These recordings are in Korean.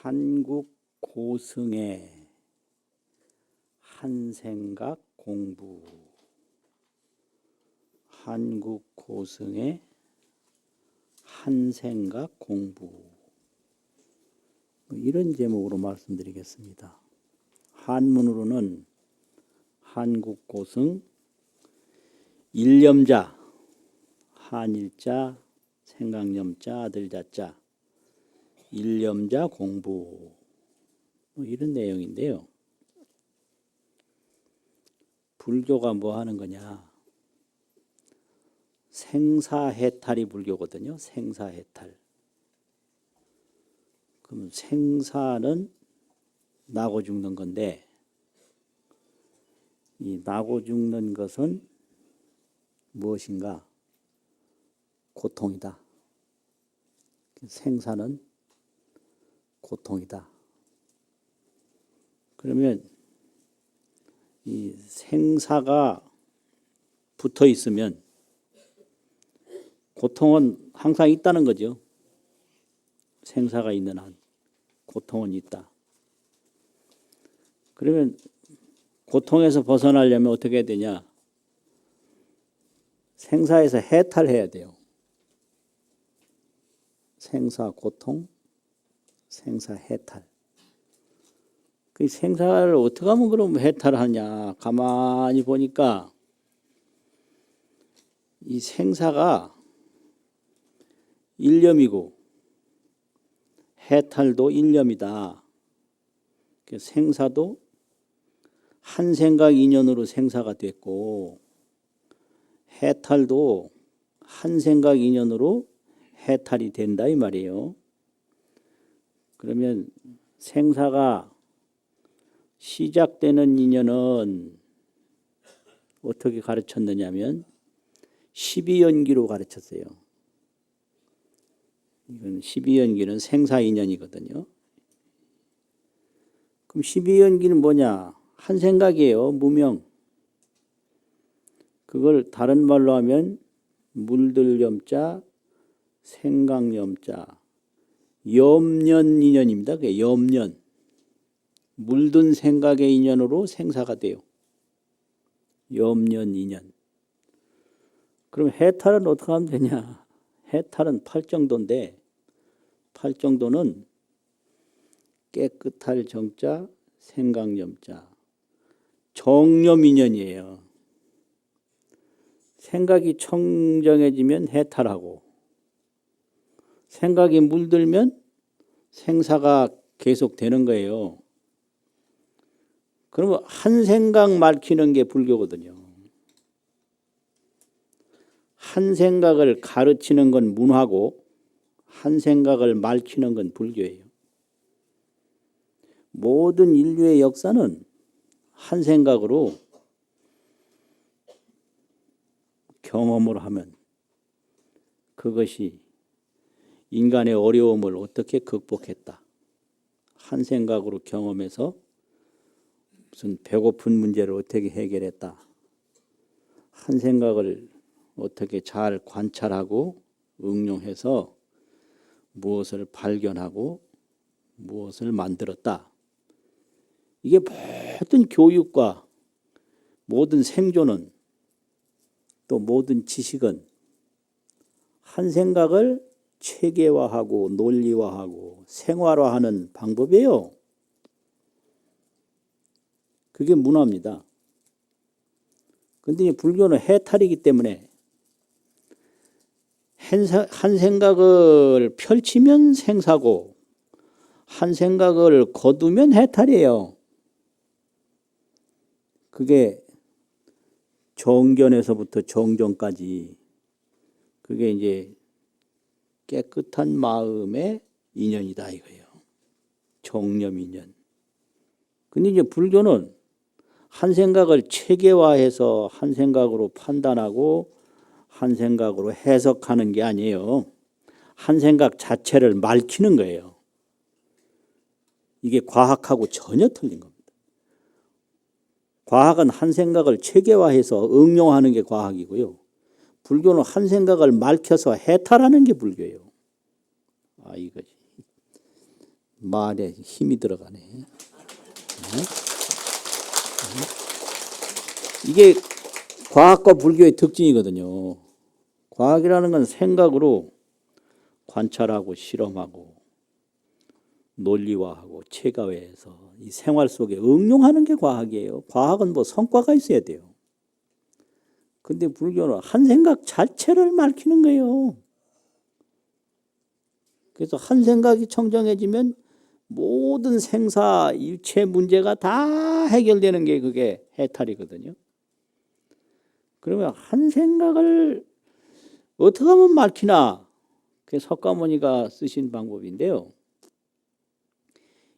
한국 고승의 한생각 공부. 한국 고승의 한생각 공부. 이런 제목으로 말씀드리겠습니다. 한문으로는 한국 고승 일념자, 한일자, 생각념자, 아들자자, 일념자 공부, 이런 내용인데요. 불교가 뭐 하는 거냐? 생사해탈이 불교거든요. 생사해탈. 그럼 생사는 나고 죽는 건데, 이 나고 죽는 것은 무엇인가? 고통이다. 생사는 고통이다. 그러면 이 생사가 붙어 있으면 고통은 항상 있다는 거죠. 생사가 있는 한 고통은 있다. 그러면 고통에서 벗어나려면 어떻게 해야 되냐? 생사에서 해탈해야 돼요. 생사 고통, 생사 해탈. 그 생사를 어떻게 하면 그럼 해탈하냐? 가만히 보니까 이 생사가 일념이고 해탈도 일념이다. 생사도 한 생각 인연으로 생사가 됐고 해탈도 한 생각 인연으로 해탈이 된다 이 말이에요. 그러면 생사가 시작되는 인연은 어떻게 가르쳤느냐면 12연기로 가르쳤어요. 이건 12연기는 생사 인연이거든요. 그럼 12연기는 뭐냐? 한 생각이에요. 무명. 그걸 다른 말로 하면 물들염자, 생각염자, 염년 인연입니다. 그게 염년. 물든 생각의 인연으로 생사가 돼요. 염년 인연. 그럼 해탈은 어떻게 하면 되냐? 해탈은 팔정도인데 팔정도는 깨끗할 정자, 생각염자, 정념 인연이에요. 생각이 청정해지면 해탈하고 생각이 물들면 생사가 계속되는 거예요. 그러면 한 생각 말키는 게 불교거든요. 한 생각을 가르치는 건 문화고 한 생각을 말키는 건 불교예요. 모든 인류의 역사는 한 생각으로 경험을 하면 그것이 인간의 어려움을 어떻게 극복했다. 한 생각으로 경험해서 무슨 배고픈 문제를 어떻게 해결했다. 한 생각을 어떻게 잘 관찰하고 응용해서 무엇을 발견하고 무엇을 만들었다. 이게 모든 교육과 모든 생존은 또 모든 지식은 한 생각을 체계화하고 논리화하고 생활화하는 방법이에요. 그게 문화입니다. 그런데 불교는 해탈이기 때문에 한 생각을 펼치면 생사고 한 생각을 거두면 해탈이에요. 그게 정견에서부터 정정까지 그게 이제 깨끗한 마음의 인연이다 이거예요. 정념 인연. 근데 이제 불교는 한 생각을 체계화해서 한 생각으로 판단하고 한 생각으로 해석하는 게 아니에요. 한 생각 자체를 말키는 거예요. 이게 과학하고 전혀 틀린 겁니다. 과학은 한 생각을 체계화해서 응용하는 게 과학이고요. 불교는 한 생각을 말켜서 해탈하는 게 불교예요. 이거지. 말에 힘이 들어가네. 이게 과학과 불교의 특징이거든요. 과학이라는 건 생각으로 관찰하고 실험하고 논리화하고 체계화해서 이 생활 속에 응용하는 게 과학이에요. 과학은 뭐 성과가 있어야 돼요. 근데 불교는 한 생각 자체를 밝히는 거예요. 그래서 한 생각이 청정해지면 모든 생사 일체 문제가 다 해결되는 게 그게 해탈이거든요. 그러면 한 생각을 어떻게 하면 밝히나? 그게 석가모니가 쓰신 방법인데요.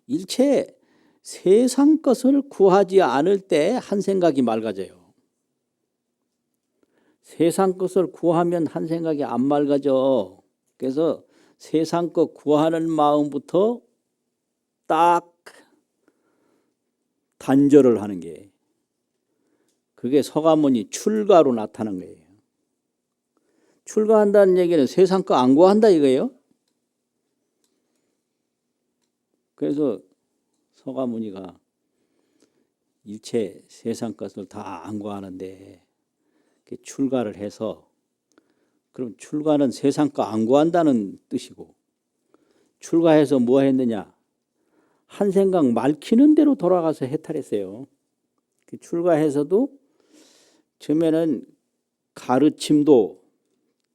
일체 세상 것을 구하지 않을 때 한 생각이 맑아져요. 세상 것을 구하면 한 생각이 안 맑아져. 그래서 세상 것 구하는 마음부터 딱 단절을 하는 게 그게 석가모니 출가로 나타난 거예요. 출가한다는 얘기는 세상 거 안 구한다 이거예요. 그래서 석가모니가 일체 세상 것을 다 안 구하는데 출가를 해서 그럼 출가는 세상 거 안 구한다는 뜻이고 출가해서 뭐 했느냐? 한 생각 맑히는 대로 돌아가서 해탈했어요. 출가해서도 처음에는 가르침도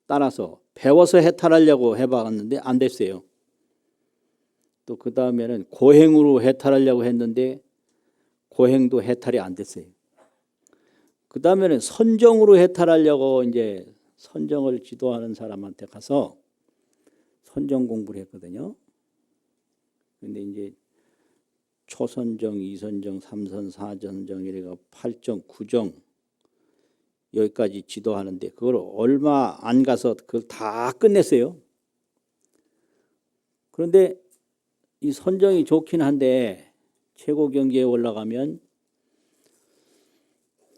따라서 배워서 해탈하려고 해봤는데 안 됐어요. 또 그 다음에는 고행으로 해탈하려고 했는데 고행도 해탈이 안 됐어요. 그 다음에는 선정으로 해탈하려고 이제 선정을 지도하는 사람한테 가서 선정 공부를 했거든요. 근데 이제 초선정, 이선정, 삼선, 사선정 이래가 8정, 9정 여기까지 지도하는데 그걸 얼마 안 가서 그걸 다 끝냈어요. 그런데 이 선정이 좋긴 한데 최고 경지에 올라가면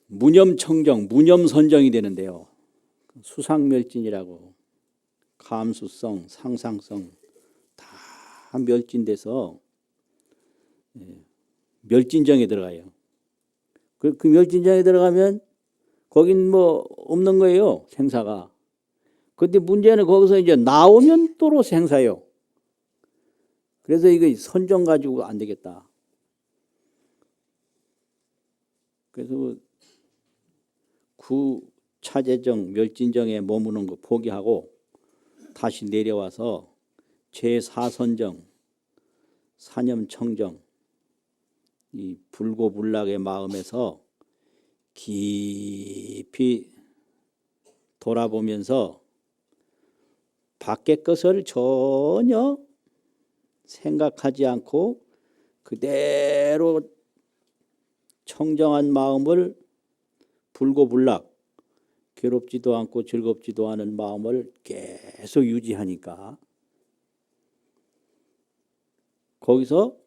무념청정, 무념선정이 되는데요. 수상멸진이라고 감수성, 상상성 다 멸진돼서 멸진정에 들어가요. 그 멸진정에 들어가면 거긴 뭐 없는 거예요, 생사가. 근데 문제는 거기서 이제 나오면 또로 생사요. 그래서 이거 선정 가지고 안 되겠다. 그래서 구차제정, 멸진정에 머무는 거 포기하고 다시 내려와서 제4선정, 사념청정, 이 불고불락의 마음에서 깊이 돌아보면서 밖의 것을 전혀 생각하지 않고 그대로 청정한 마음을 불고불락 괴롭지도 않고 즐겁지도 않은 마음을 계속 유지하니까 거기서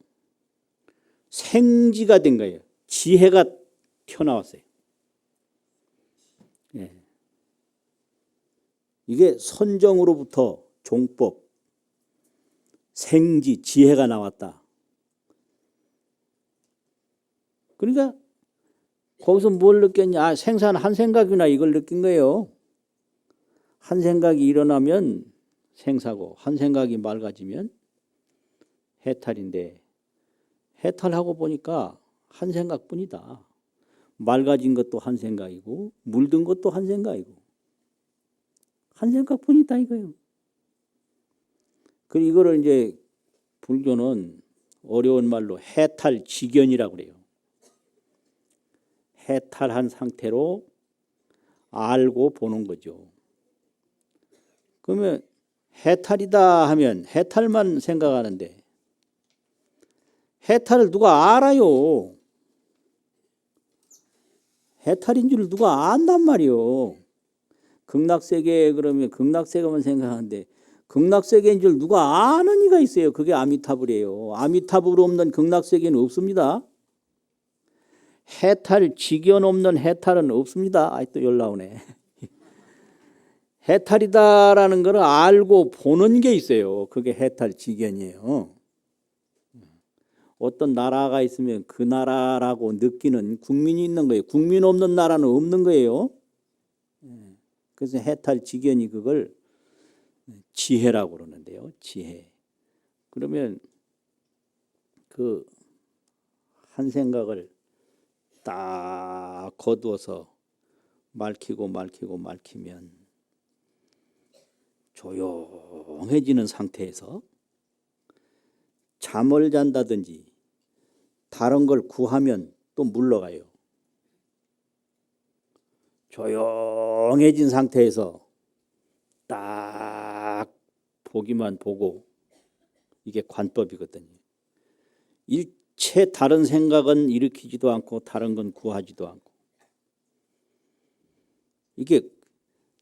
생지가 된 거예요. 지혜가 튀어나왔어요. 예. 이게 선정으로부터 종법, 생지, 지혜가 나왔다. 그러니까 거기서 뭘 느꼈냐? 아, 생사는 한 생각이나 이걸 느낀 거예요. 한 생각이 일어나면 생사고 한 생각이 맑아지면 해탈인데 해탈하고 보니까 한 생각뿐이다. 맑아진 것도 한 생각이고 물든 것도 한 생각이고 한 생각뿐이다 이거예요. 그리고 이거를 이제 불교는 어려운 말로 해탈지견이라고 그래요. 해탈한 상태로 알고 보는 거죠. 그러면 해탈이다 하면 해탈만 생각하는데 해탈을 누가 알아요? 해탈인 줄 누가 안단 말이요. 극락세계 그러면 극락세계만 생각하는데 극락세계인 줄 누가 아는 이가 있어요. 그게 아미타불이에요. 아미타불 없는 극락세계는 없습니다. 해탈 지견 없는 해탈은 없습니다. 또 연락오네. 해탈이다라는 걸 알고 보는 게 있어요. 그게 해탈 지견이에요. 어떤 나라가 있으면 그 나라라고 느끼는 국민이 있는 거예요. 국민 없는 나라는 없는 거예요. 그래서 해탈지견이 그걸 지혜라고 그러는데요. 지혜. 그러면 그 한 생각을 딱 거두어서 말키면 조용해지는 상태에서 잠을 잔다든지 다른 걸 구하면 또 물러가요. 조용해진 상태에서 딱 보기만 보고, 이게 관법이거든요. 일체 다른 생각은 일으키지도 않고 다른 건 구하지도 않고, 이게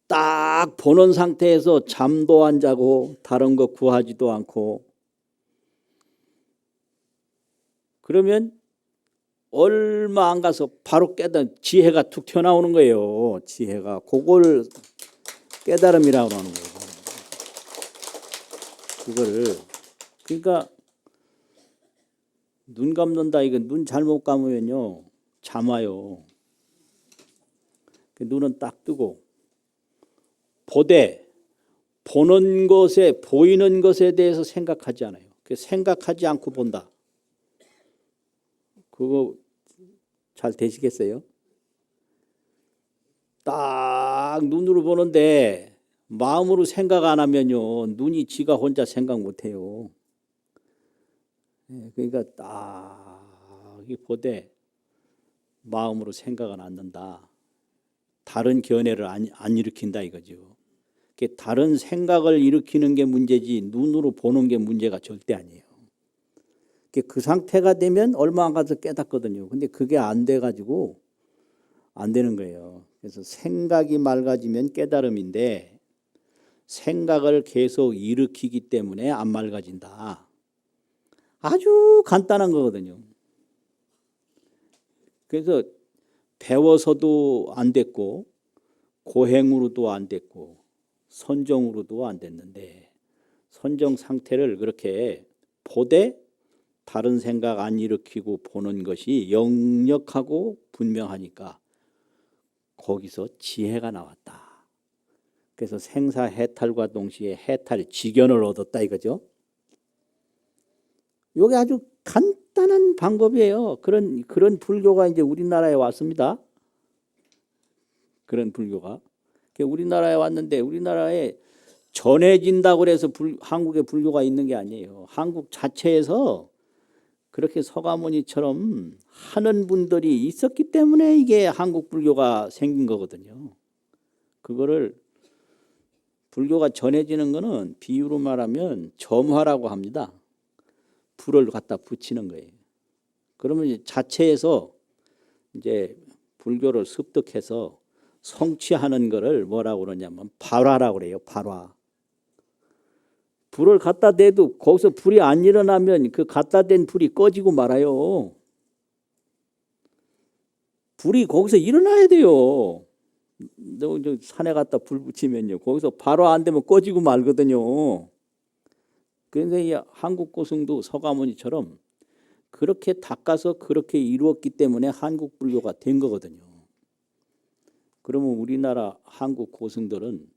딱 보는 상태에서 잠도 안 자고 다른 거 구하지도 않고, 그러면 얼마 안 가서 바로 지혜가 툭 튀어나오는 거예요. 지혜가. 그걸 깨달음이라고 하는 거예요. 그거를. 그러니까 눈 감는다, 이거 눈 잘못 감으면요 잠아요. 눈은 딱 뜨고 보는 것에, 보이는 것에 대해서 생각하지 않아요. 생각하지 않고 본다. 그거 잘 되시겠어요? 딱 눈으로 보는데 마음으로 생각 안 하면요 눈이 지가 혼자 생각 못 해요. 그러니까 딱 보되 마음으로 생각은 안 난다. 다른 견해를 안 일으킨다 이거죠. 다른 생각을 일으키는 게 문제지 눈으로 보는 게 문제가 절대 아니에요. 그 상태가 되면 얼마 안 가서 깨닫거든요. 근데 그게 안 돼가지고 안 되는 거예요. 그래서 생각이 맑아지면 깨달음인데 생각을 계속 일으키기 때문에 안 맑아진다. 아주 간단한 거거든요. 그래서 배워서도 안 됐고 고행으로도 안 됐고 선정으로도 안 됐는데, 선정 상태를 그렇게 보되 다른 생각 안 일으키고 보는 것이 역력하고 분명하니까 거기서 지혜가 나왔다. 그래서 생사해탈과 동시에 해탈지견을 얻었다 이거죠. 이게 아주 간단한 방법이에요. 그런 불교가 이제 우리나라에 왔습니다. 그런 불교가. 우리나라에 왔는데 우리나라에 전해진다고 그래서 한국에 불교가 있는 게 아니에요. 한국 자체에서 그렇게 서가모니처럼 하는 분들이 있었기 때문에 이게 한국 불교가 생긴 거거든요. 그거를 불교가 전해지는 거는 비유로 말하면 점화라고 합니다. 불을 갖다 붙이는 거예요. 그러면 이제 자체에서 이제 불교를 습득해서 성취하는 거를 뭐라고 그러냐면 발화라고 그래요. 발화. 불을 갖다 대도 거기서 불이 안 일어나면 그 갖다 댄 불이 꺼지고 말아요. 불이 거기서 일어나야 돼요. 너 산에 갖다 불 붙이면요 거기서 발화 안 되면 꺼지고 말거든요. 그래서 이 한국 고승도 서가모니처럼 그렇게 닦아서 그렇게 이루었기 때문에 한국 불교가 된 거거든요. 그러면 우리나라 한국 고승들은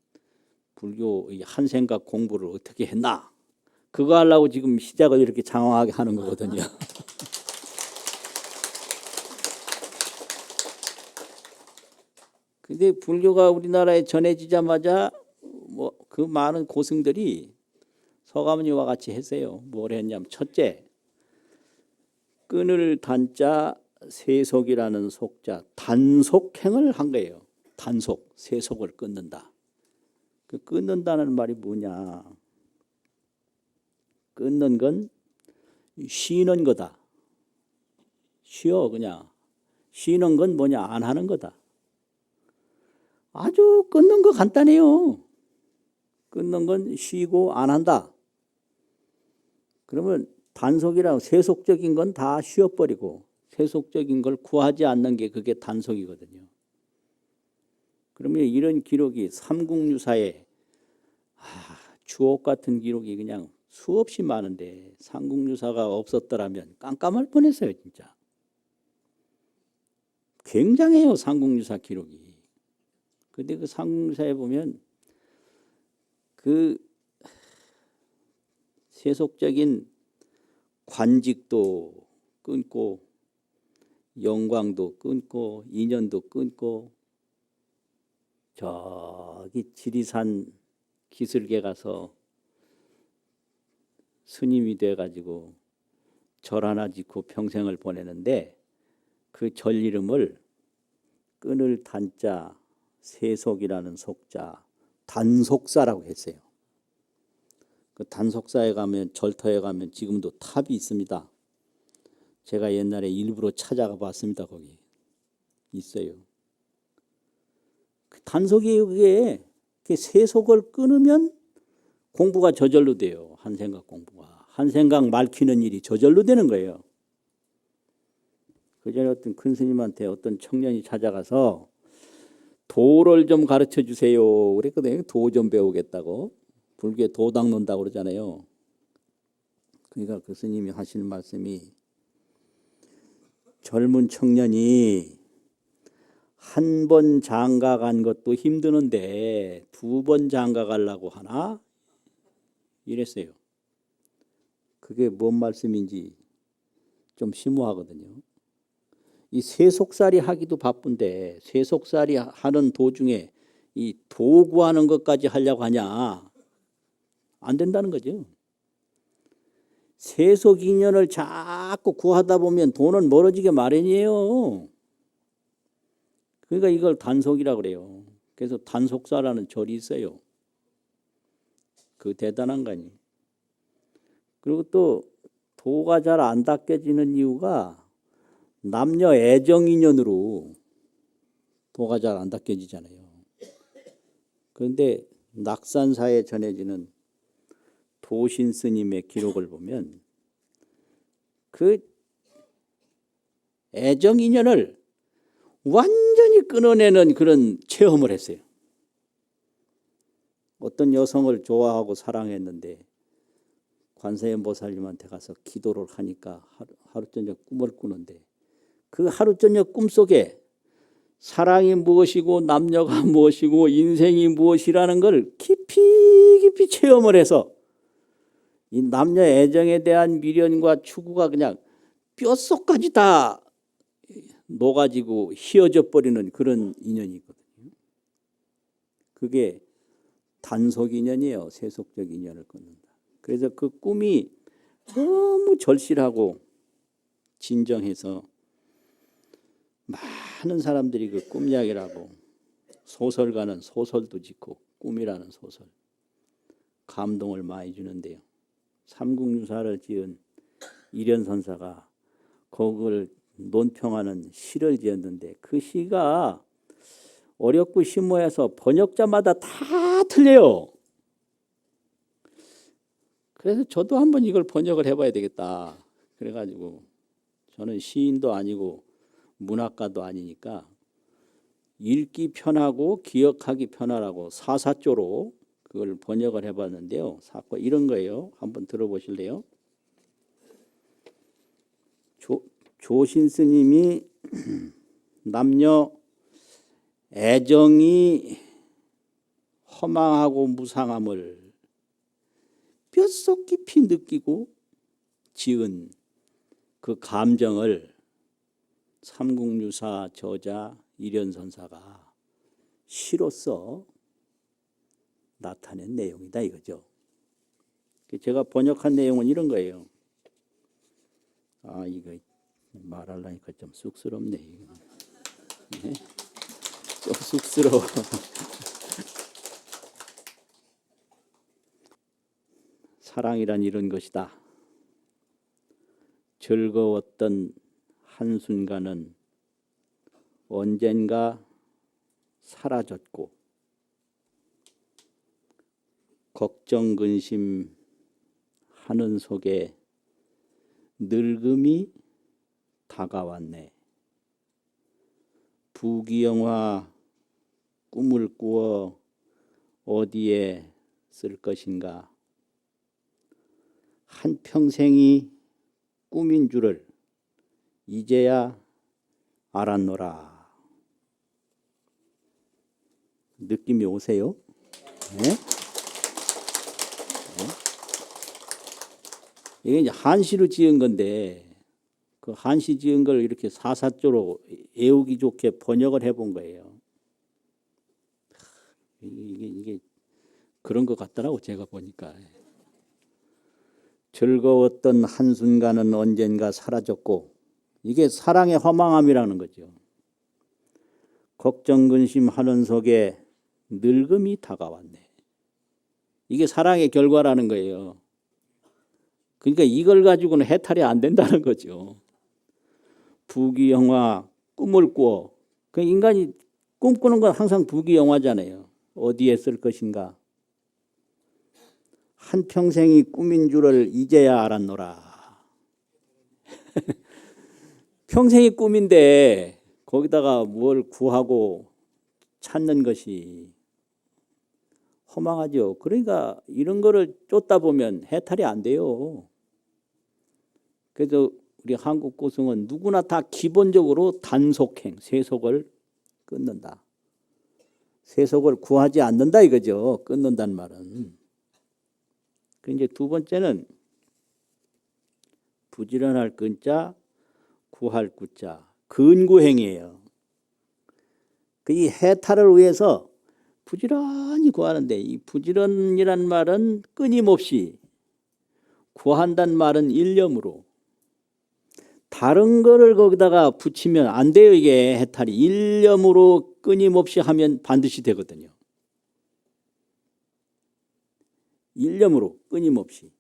불교 한 생각 공부를 어떻게 했나? 그거 하려고 지금 시작을 이렇게 장황하게 하는 거거든요. 근데 불교가 우리나라에 전해지자마자 뭐 그 많은 고승들이 서가모니와 같이 했어요. 뭘 했냐면 첫째, 끊을 단자 세속이라는 속자 단속행을 한 거예요. 단속, 세속을 끊는다. 그 끊는다는 말이 뭐냐? 끊는 건 쉬는 거다. 쉬어 그냥. 쉬는 건 뭐냐? 안 하는 거다. 아주 끊는 거 간단해요. 끊는 건 쉬고 안 한다. 그러면 단속이라고 세속적인 건 다 쉬어버리고 세속적인 걸 구하지 않는 게 그게 단속이거든요. 그러면 이런 기록이 삼국유사에 주옥 같은 기록이 그냥 수없이 많은데 삼국유사가 없었더라면 깜깜할 뻔했어요, 진짜. 굉장해요, 삼국유사 기록이. 근데 그 삼국유사에 보면 그 세속적인 관직도 끊고 영광도 끊고 인연도 끊고 저기 지리산 기슭에 가서 스님이 돼가지고 절 하나 짓고 평생을 보내는데 그 절 이름을 끊을 단자 세속이라는 속자 단속사라고 했어요. 그 단속사에 가면 절터에 가면 지금도 탑이 있습니다. 제가 옛날에 일부러 찾아가 봤습니다. 거기 있어요. 그 단속이 그게 세속을 끊으면 공부가 저절로 돼요. 한 생각 공부가. 한 생각 말키는 일이 저절로 되는 거예요. 그 전에 어떤 큰 스님한테 어떤 청년이 찾아가서 도를 좀 가르쳐 주세요. 그랬거든요. 도 좀 배우겠다고. 불교에 도 닦는다고 그러잖아요. 그러니까 그 스님이 하시는 말씀이 젊은 청년이 한 번 장가 간 것도 힘드는데 두 번 장가 가려고 하나? 이랬어요. 그게 뭔 말씀인지 좀 심오하거든요. 이 세속살이 하기도 바쁜데 세속살이 하는 도중에 이 도구하는 것까지 하려고 하냐? 안 된다는 거죠. 세속 인연을 자꾸 구하다 보면 돈은 멀어지게 마련이에요. 그러니까 이걸 단속이라고 그래요. 그래서 단속사라는 절이 있어요. 그 대단한 거 아니에요. 그리고 또 도가 잘 안 닦여지는 이유가 남녀 애정 인연으로 도가 잘 안 닦여지잖아요. 그런데 낙산사에 전해지는 도신 스님의 기록을 보면 그 애정 인연을 완전히 끊어내는 그런 체험을 했어요. 어떤 여성을 좋아하고 사랑했는데 관세음보살님한테 가서 기도를 하니까 하루 저녁 꿈을 꾸는데 그 하루 저녁 꿈속에 사랑이 무엇이고 남녀가 무엇이고 인생이 무엇이라는 걸 깊이 체험을 해서 이 남녀 애정에 대한 미련과 추구가 그냥 뼛속까지 다 녹아지고 휘어져 버리는 그런 인연이거든요. 그게 단속 인연이에요. 세속적 인연을 끊는다. 그래서 그 꿈이 너무 절실하고 진정해서 많은 사람들이 그 꿈 이야기라고 소설가는 소설도 짓고 꿈이라는 소설 감동을 많이 주는데요. 삼국유사를 지은 일현선사가 그걸 논평하는 시를 지었는데 그 시가 어렵고 심오해서 번역자마다 다 틀려요. 그래서 저도 한번 이걸 번역을 해봐야 되겠다. 그래가지고 저는 시인도 아니고 문학가도 아니니까 읽기 편하고 기억하기 편하라고 사사조로 그걸 번역을 해봤는데요. 사건 이런 거예요. 한번 들어보실래요? 조신 스님이 남녀 애정이 허망하고 무상함을 뼛속 깊이 느끼고 지은 그 감정을 삼국유사 저자 일현선사가 시로써 나타낸 내용이다 이거죠. 제가 번역한 내용은 이런 거예요. 아 이거 말하려니까 좀 쑥스럽네. 네? 좀 쑥스러워. 사랑이란 이런 것이다. 즐거웠던 한순간은 언젠가 사라졌고 걱정 근심 하는 속에 늙음이 다가왔네. 부귀영화 꿈을 꾸어 어디에 쓸 것인가. 한평생이 꿈인 줄을 이제야 알았노라. 느낌이 오세요? 네? 이게 이제 한시로 지은 건데 그 한시 지은 걸 이렇게 사사조로 애우기 좋게 번역을 해본 거예요. 이게 그런 것 같더라고 제가 보니까. 즐거웠던 한순간은 언젠가 사라졌고, 이게 사랑의 허망함이라는 거죠. 걱정 근심하는 속에 늙음이 다가왔네. 이게 사랑의 결과라는 거예요. 그러니까 이걸 가지고는 해탈이 안 된다는 거죠. 부귀영화 꿈을 꾸어. 그 인간이 꿈꾸는 건 항상 부귀영화잖아요. 어디에 쓸 것인가. 한평생이 꿈인 줄을 이제야 알았노라. 평생이 꿈인데 거기다가 뭘 구하고 찾는 것이 허망하죠. 그러니까 이런 거를 쫓다 보면 해탈이 안 돼요. 그래서 우리 한국 고승은 누구나 다 기본적으로 단속행, 세속을 끊는다. 세속을 구하지 않는다 이거죠. 끊는다는 말은. 그 이제 두 번째는 부지런할 근자, 구할 구자, 근구행이에요. 이 해탈을 위해서 부지런히 구하는데 이 부지런이란 말은 끊임없이 구한다는 말은 일념으로 다른 거를 거기다가 붙이면 안 돼요. 이게 해탈이 일념으로 끊임없이 하면 반드시 되거든요. 일념으로 끊임없이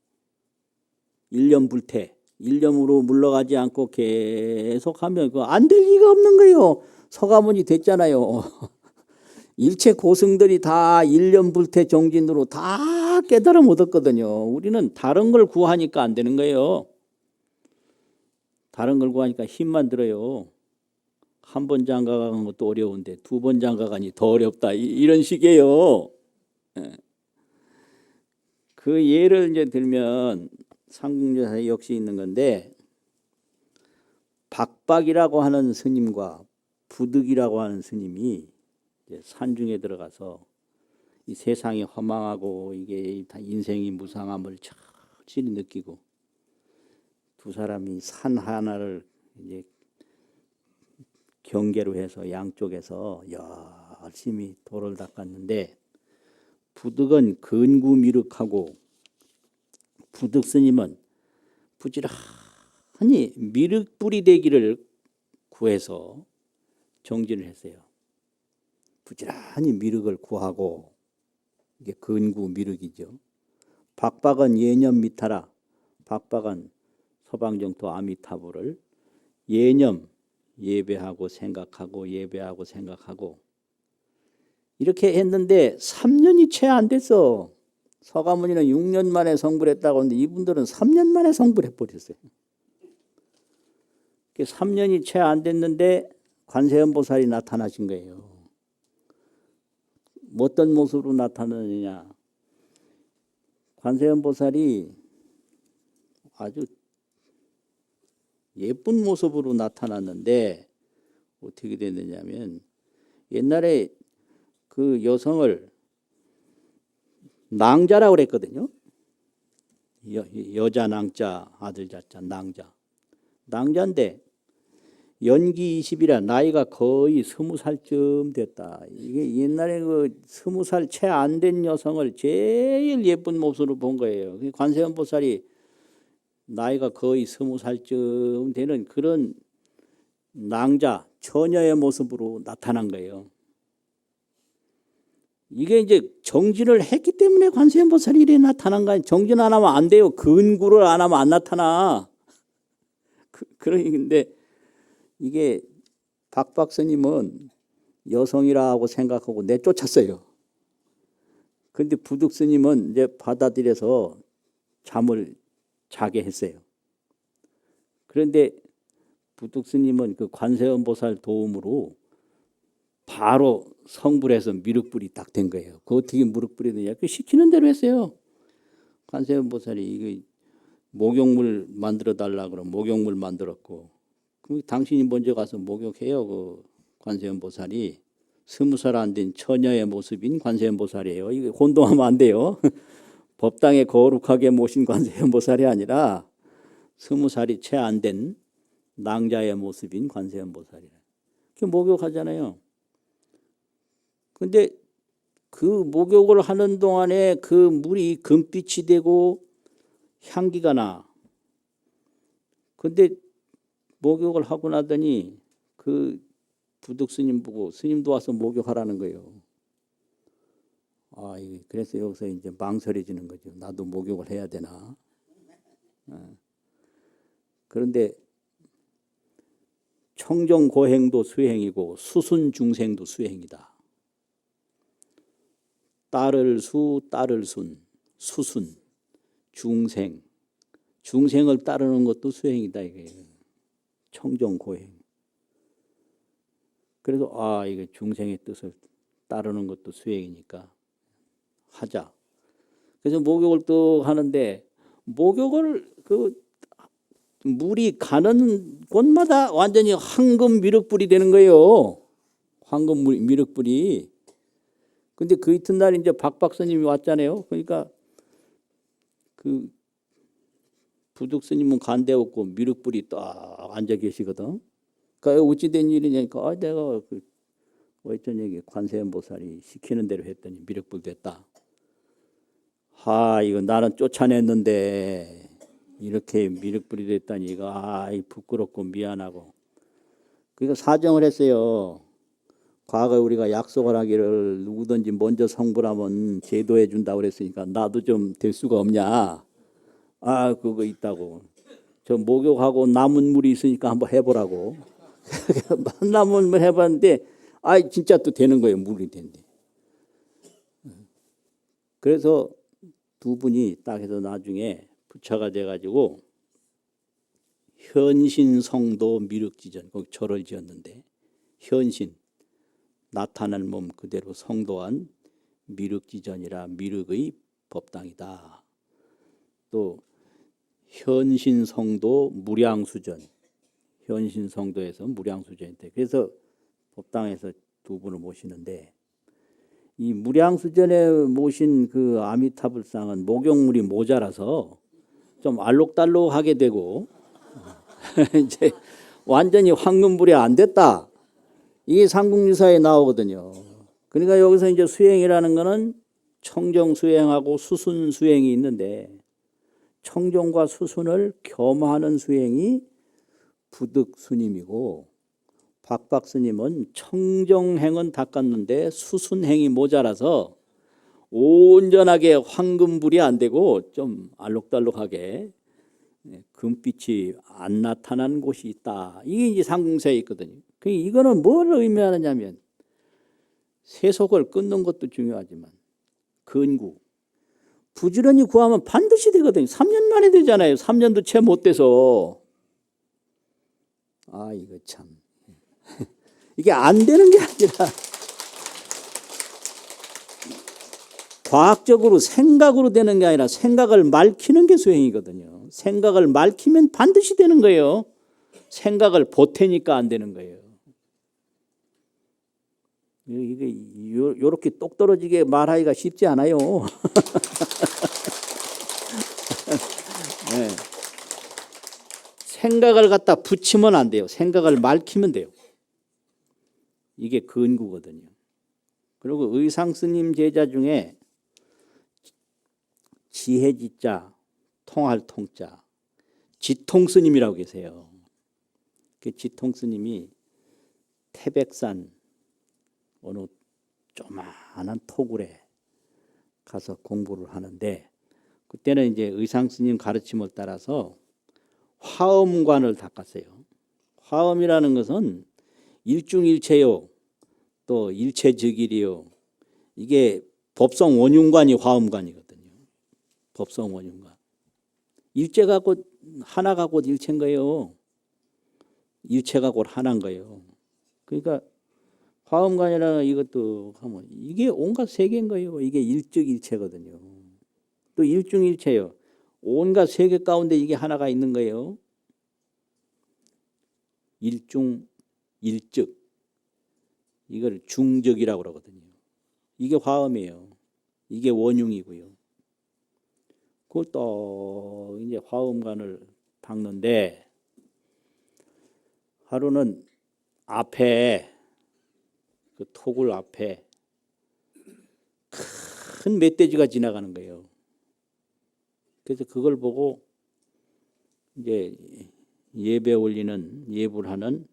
일념불태 일념으로 물러가지 않고 계속하면 안 될 리가 없는 거예요. 서가모니 됐잖아요. 일체 고승들이 다 일념불태 정진으로 다 깨달음 얻었거든요. 우리는 다른 걸 구하니까 안 되는 거예요. 다른 걸 구하니까 힘만 들어요. 한 번 장가가는 것도 어려운데 두 번 장가가니 더 어렵다. 이런 식이에요. 그 예를 이제 들면 삼국유사에 역시 있는 건데 박박이라고 하는 스님과 부득이라고 하는 스님이 이제 산중에 들어가서 이 세상이 허망하고 이게 다 인생이 무상함을 절실히 느끼고 두 사람이 산 하나를 이제 경계로 해서 양쪽에서 열심히 돌을 닦았는데 부득은 근구미륵하고 부득 스님은 부지런히 미륵불이 되기를 구해서 정진을 했어요. 부지런히 미륵을 구하고 이게 근구미륵이죠. 박박은 예념 미타라. 박박은 서방정토 아미타불을 예념 예배하고 생각하고 예배하고 생각하고 이렇게 했는데 3년이 채 안 됐어. 서가모니는 6년 만에 성불 했다고 하는데 이분들은 3년 만에 성불 해버렸어요. 3년이 채 안 됐는데 관세음보살이 나타나신 거예요. 어떤 모습으로 나타나느냐. 관세음보살이 아주 예쁜 모습으로 나타났는데 어떻게 됐느냐면 옛날에 그 여성을 낭자라고 그랬거든요. 여자 낭자, 아들 자자 낭자. 낭자인데 연기 20이라 나이가 거의 20살쯤 됐다. 이게 옛날에 그 20살 채 안 된 여성을 제일 예쁜 모습으로 본 거예요. 관세음보살이 나이가 거의 20살쯤 되는 그런 낭자, 처녀의 모습으로 나타난 거예요. 이게 이제 정진을 했기 때문에 관세음보살이 이래 나타난 거예요. 정진 안 하면 안 돼요. 근구를 안 하면 안 나타나. 그런데 이게 박박 스님은 여성이라고 생각하고 내쫓았어요. 그런데 부득 스님은 이제 받아들여서 잠을 자게 했어요. 그런데 부득 스님은 그 관세음보살 도움으로 바로 성불해서 미륵불이 딱 된 거예요. 그 어떻게 미륵불이 되냐? 그 시키는 대로 했어요. 관세음보살이 이거 목욕물 만들어 달라 그러면 목욕물 만들었고, 그럼 당신이 먼저 가서 목욕해요. 그 관세음보살이 20살 안 된 처녀의 모습인 관세음보살이에요. 이거 혼동하면 안 돼요. 법당에 거룩하게 모신 관세음보살이 아니라 20살이 채 안 된 낭자의 모습인 관세음보살이에요. 목욕하잖아요. 근데 그 목욕을 하는 동안에 그 물이 금빛이 되고 향기가 나. 근데 목욕을 하고 나더니 그 부득 스님 보고 스님도 와서 목욕하라는 거예요. 그래서 여기서 이제 망설여지는 거죠. 나도 목욕을 해야 되나? 그런데 청정고행도 수행이고 수순중생도 수행이다. 따를 수, 따를 순, 수순, 중생. 중생을 따르는 것도 수행이다 이거예요. 청정고행. 그래서 이게 중생의 뜻을 따르는 것도 수행이니까 하자. 그래서 목욕을 또 하는데 목욕을 물이 가는 곳마다 완전히 황금 미륵불이 되는 거예요. 황금 미륵불이. 근데 그 이튿날 이제 박박스님이 왔잖아요. 그러니까 그 부득 스님은 간데 없고 미륵불이 딱 앉아 계시거든. 그러니까 어찌 된 일이냐니까 내가 어떤 얘기 관세음보살이 시키는 대로 했더니 미륵불 됐다. 이거 나는 쫓아냈는데 이렇게 미륵불이 됐다니 이거 부끄럽고 미안하고. 그러니까 사정을 했어요. 과거에 우리가 약속을 하기를 누구든지 먼저 성불하면 제도해 준다고 그랬으니까 나도 좀 될 수가 없냐. 그거 있다고. 저 목욕하고 남은 물이 있으니까 한번 해보라고. 남은 물 해봤는데 진짜 또 되는 거예요. 물이 된대. 그래서 두 분이 딱 해서 나중에 부처가 돼가지고 현신성도 미륵지전 거기 절을 지었는데 현신 나타난 몸 그대로 성도한 미륵지전이라 미륵의 법당이다. 또 현신성도 무량수전 현신성도에서 무량수전인데 그래서 법당에서 두 분을 모시는데 이 무량수전에 모신 그 아미타불상은 목욕물이 모자라서 좀 알록달록하게 되고 이제 완전히 황금불이 안 됐다. 이게 삼국유사에 나오거든요. 그러니까 여기서 이제 수행이라는 거는 청정 수행하고 수순 수행이 있는데 청정과 수순을 겸하는 수행이 부득 스님이고 박박 스님은 청정행은 닦았는데 수순행이 모자라서 온전하게 황금불이 안 되고 좀 알록달록하게 금빛이 안 나타난 곳이 있다. 이게 이제 삼국사에 있거든요. 이거는 뭘 의미하느냐면 세속을 끊는 것도 중요하지만 근구 부지런히 구하면 반드시 되거든요. 3년 만에 되잖아요. 3년도 채 못 돼서 이거 참 이게 안 되는 게 아니라 과학적으로 생각으로 되는 게 아니라 생각을 말키는 게 수행이거든요. 생각을 말키면 반드시 되는 거예요. 생각을 보태니까 안 되는 거예요. 이게 요렇게 똑 떨어지게 말하기가 쉽지 않아요. 네. 생각을 갖다 붙이면 안 돼요. 생각을 말키면 돼요. 이게 근구거든요. 그리고 의상스님 제자 중에 지혜지자, 통할 통자, 지통스님이라고 계세요. 그 지통스님이 태백산 어느 조만한 토굴에 가서 공부를 하는데 그때는 이제 의상스님 가르침을 따라서 화엄관을 닦았어요. 화엄이라는 것은 일중일체요, 또 일체즉일이요. 이게 법성원흉관이 화엄관이거든요. 법성원흉관. 일체가 곧 하나가 곧 일체인 거예요. 일체가 곧 하나인 거예요. 그러니까 화엄관이라는 이것도 하면 이게 온갖 세계인 거예요. 이게 일즉일체거든요. 또 일중일체요. 온갖 세계 가운데 이게 하나가 있는 거예요. 일중 일즉, 이걸 중적이라고 그러거든요. 이게 화음이에요. 이게 원흉이고요. 그것도 이제 화음관을 닦는데, 하루는 앞에 그 토굴 앞에 큰 멧돼지가 지나가는 거예요. 그래서 그걸 보고 이제 예배 올리는, 예불 하는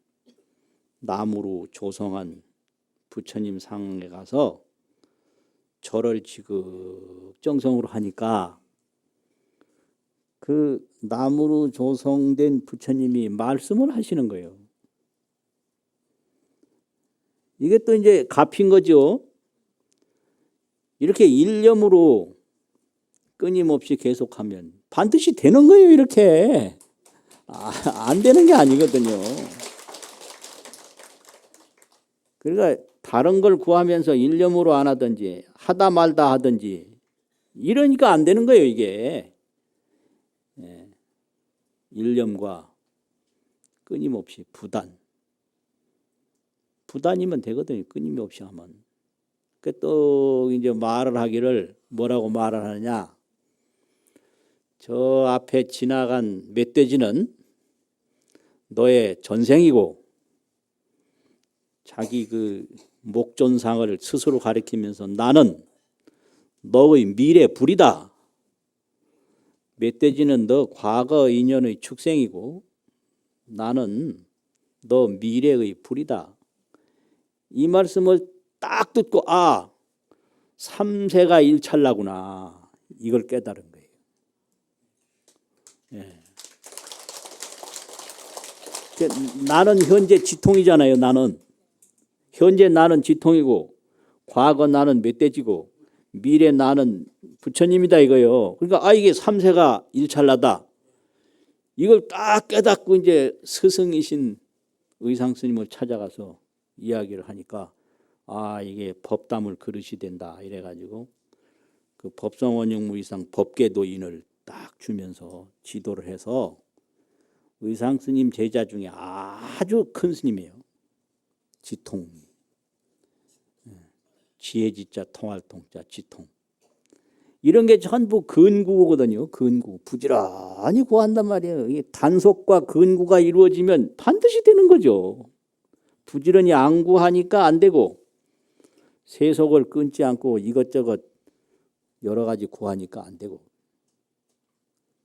나무로 조성한 부처님 상에 가서 절을 지극정성으로 하니까 그 나무로 조성된 부처님이 말씀을 하시는 거예요. 이게 또 이제 갚인 거죠. 이렇게 일념으로 끊임없이 계속하면 반드시 되는 거예요. 이렇게 안 되는 게 아니거든요. 그러니까 다른 걸 구하면서 일념으로 안 하든지 하다 말다 하든지 이러니까 안 되는 거예요. 이게 일념과 끊임없이 부단이면 되거든요. 끊임없이 하면. 또 이제 말을 하기를 뭐라고 말을 하느냐? 저 앞에 지나간 멧돼지는 너의 전생이고, 자기 그 목존상을 스스로 가리키면서 나는 너의 미래 불이다. 멧돼지는 너 과거 인연의 축생이고 나는 너 미래의 불이다. 이 말씀을 딱 듣고 삼세가 일찰나구나, 이걸 깨달은 거예요. 예. 나는 현재 지통이잖아요. 현재 나는 지통이고, 과거 나는 멧돼지고, 미래 나는 부처님이다 이거요. 그러니까 이게 삼세가 일찰나다. 이걸 딱 깨닫고 이제 스승이신 의상 스님을 찾아가서 이야기를 하니까 이게 법담을 그릇이 된다 이래가지고 그 법성원용무이상 법계도인을 딱 주면서 지도를 해서, 의상 스님 제자 중에 아주 큰 스님이에요. 지통, 지혜지자 통할 통자 지통. 이런 게 전부 근구거든요. 근구. 부지런히 구한단 말이에요. 이 단속과 근구가 이루어지면 반드시 되는 거죠. 부지런히 안 구하니까 안 되고, 세속을 끊지 않고 이것저것 여러 가지 구하니까 안 되고.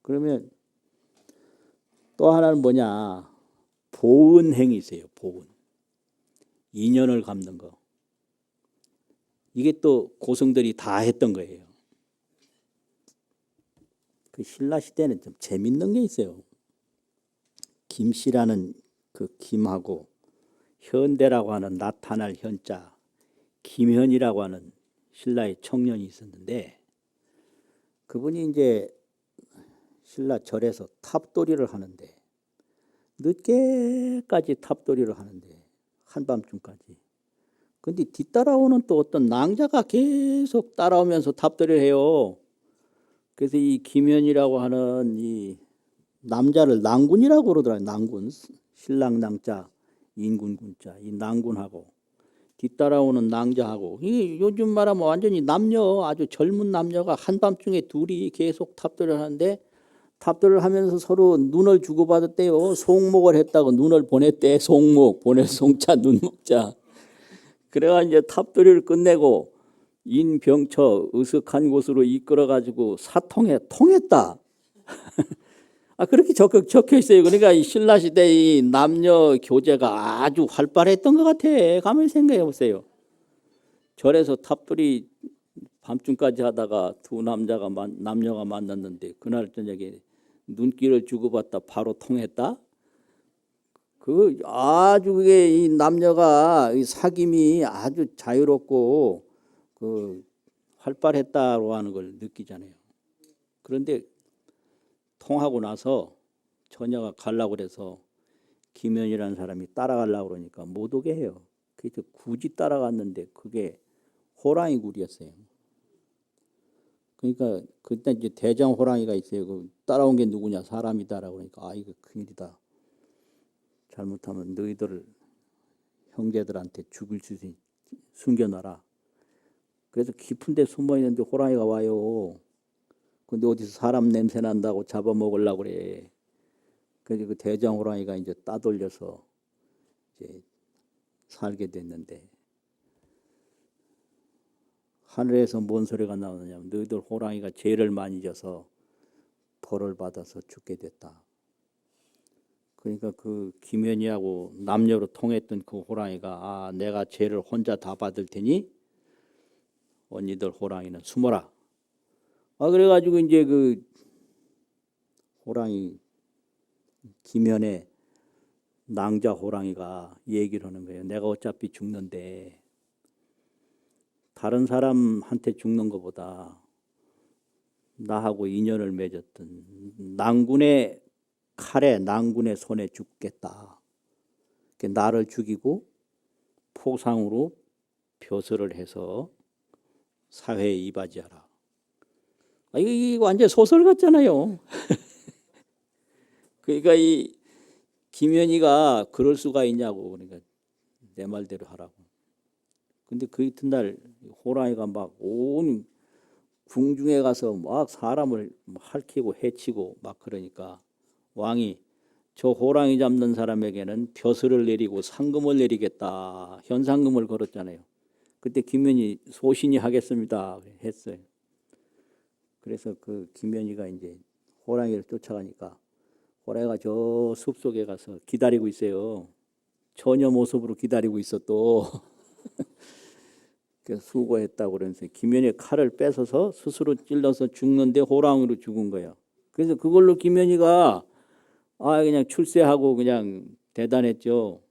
그러면 또 하나는 뭐냐? 보은행이 있어요. 보은. 인연을 갚는 거. 이게 또 고승들이 다 했던 거예요. 그 신라 시대는 좀 재밌는 게 있어요. 김씨라는 그 김하고 현대라고 하는 나타날 현자, 김현이라고 하는 신라의 청년이 있었는데, 그분이 이제 신라 절에서 탑돌이를 하는데, 늦게까지 탑돌이를 하는데, 한밤중까지. 근데 뒤따라오는 또 어떤 낭자가 계속 따라오면서 탑돌이를 해요. 그래서 이 김현이라고 하는 이 남자를 낭군이라고 그러더라고요. 낭군. 신랑 낭자, 인군 군자. 이 낭군하고 뒤따라오는 낭자하고, 이 요즘 말하면 완전히 남녀, 아주 젊은 남녀가 한밤중에 둘이 계속 탑돌이를 하는데, 탑돌을 하면서 서로 눈을 주고받았대요. 송목을 했다고 눈을 보냈대. 송목, 보낼 송자, 눈목자. 그래가 이제 탑돌이를 끝내고 인병처 으슥한 곳으로 이끌어가지고 사통에 통했다. 그렇게 적혀 있어요. 그러니까 이 신라 시대 이 남녀 교제가 아주 활발했던 것 같아. 가만히 생각해 보세요. 절에서 탑돌이 밤중까지 하다가 두 남녀가 만났는데 그날 저녁에 눈길을 주고받다 바로 통했다. 아주 그게 이 남녀가 이 사귐이 아주 자유롭고 그 활발했다고 하는 걸 느끼잖아요. 그런데 통하고 나서 처녀가 가려고 그래서 김현이라는 사람이 따라가려고 그러니까 못 오게 해요. 그래서 굳이 따라갔는데 그게 호랑이 굴이었어요. 그러니까 그때 이제 대장 호랑이가 있어요. 그 따라온 게 누구냐? 사람이다라고 그러니까 아 이거 큰일이다. 잘못하면 너희들 형제들한테 죽일 수 있으니 숨겨놔라. 그래서 깊은 데 숨어 있는데 호랑이가 와요. 근데 어디서 사람 냄새 난다고 잡아먹으려고 그래. 그래서 그 대장 호랑이가 이제 따돌려서 이제 살게 됐는데 하늘에서 뭔 소리가 나오느냐면 너희들 호랑이가 죄를 많이 져서 벌을 받아서 죽게 됐다. 그러니까 그 김현희하고 남녀로 통했던 그 호랑이가 아 내가 죄를 혼자 다 받을 테니 언니들 호랑이는 숨어라. 아 그래가지고 이제 그 호랑이 김현의 낭자 호랑이가 얘기를 하는 거예요. 내가 어차피 죽는데 다른 사람한테 죽는 것보다 나하고 인연을 맺었던 낭군의 칼에 낭군의 손에 죽겠다. 나를 죽이고 포상으로 벼슬을 해서 사회에 이바지하라. 아, 이거 완전 소설 같잖아요. 그러니까 이 김현희가 그럴 수가 있냐고 그러니까 내 말대로 하라고. 근데 그 이튿날 호랑이가 막 온 궁중에 가서 막 사람을 핥히고 해치고 막 그러니까 왕이 저 호랑이 잡는 사람에게는 벼슬을 내리고 상금을 내리겠다. 현상금을 걸었잖아요. 그때 김현희 소신이 하겠습니다 했어요. 그래서 그 김현희가 이제 호랑이를 쫓아가니까 호랑이가 저 숲속에 가서 기다리고 있어요. 처녀 모습으로 기다리고 있어 또. 수고했다고 그러면서 김현희의 칼을 뺏어서 스스로 찔러서 죽는데 호랑이로 죽은 거예요. 그래서 그걸로 김현희가 아 그냥 출세하고 그냥 대단했죠.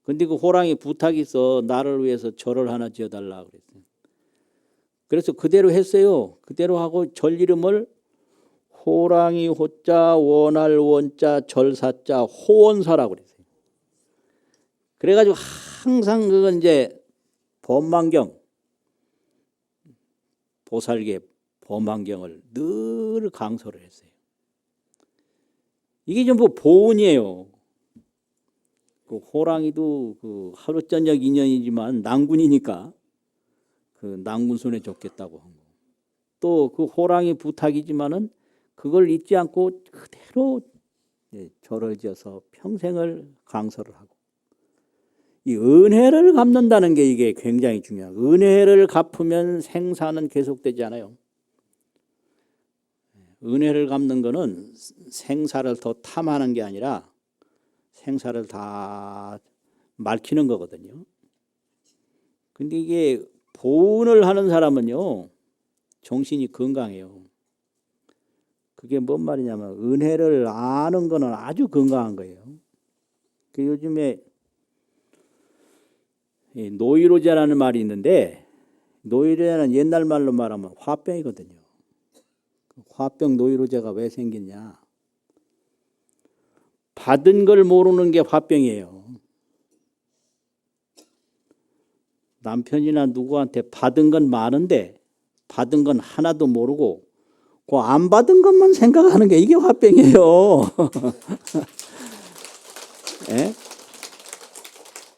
근데 그 호랑이 부탁이 있어. 나를 위해서 절을 하나 지어달라 그랬어요. 그래서 그대로 했어요. 그대로 하고 절 이름을 호랑이 호자 원할 원자 절사자 호원사라고 그랬어요. 그래가지고 항상 그건 이제 법망경 보살계 법망경을 늘 강서를 했어요. 이게 전부 보은이에요. 그 호랑이도 그 하루 저녁 인연이지만 낭군이니까 그 낭군 손에 줬겠다고 한 거. 또 그 호랑이 부탁이지만은 그걸 잊지 않고 그대로 절을 지어서 평생을 강서를 하고 이 은혜를 갚는다는 게 이게 굉장히 중요해요. 은혜를 갚으면 생사는 계속되지 않아요. 은혜를 갚는 거는 생사를 더 탐하는 게 아니라 생사를 다 말키는 거거든요. 근데 이게 보은을 하는 사람은요 정신이 건강해요. 그게 뭔 말이냐면 은혜를 아는 거는 아주 건강한 거예요. 그 요즘에 노이로제라는 말이 있는데 노이로제는 옛날 말로 말하면 화병이거든요. 화병 노이로제가 왜 생겼냐? 받은 걸 모르는 게 화병이에요. 남편이나 누구한테 받은 건 많은데 받은 건 하나도 모르고 그 안 받은 것만 생각하는 게 이게 화병이에요. 예?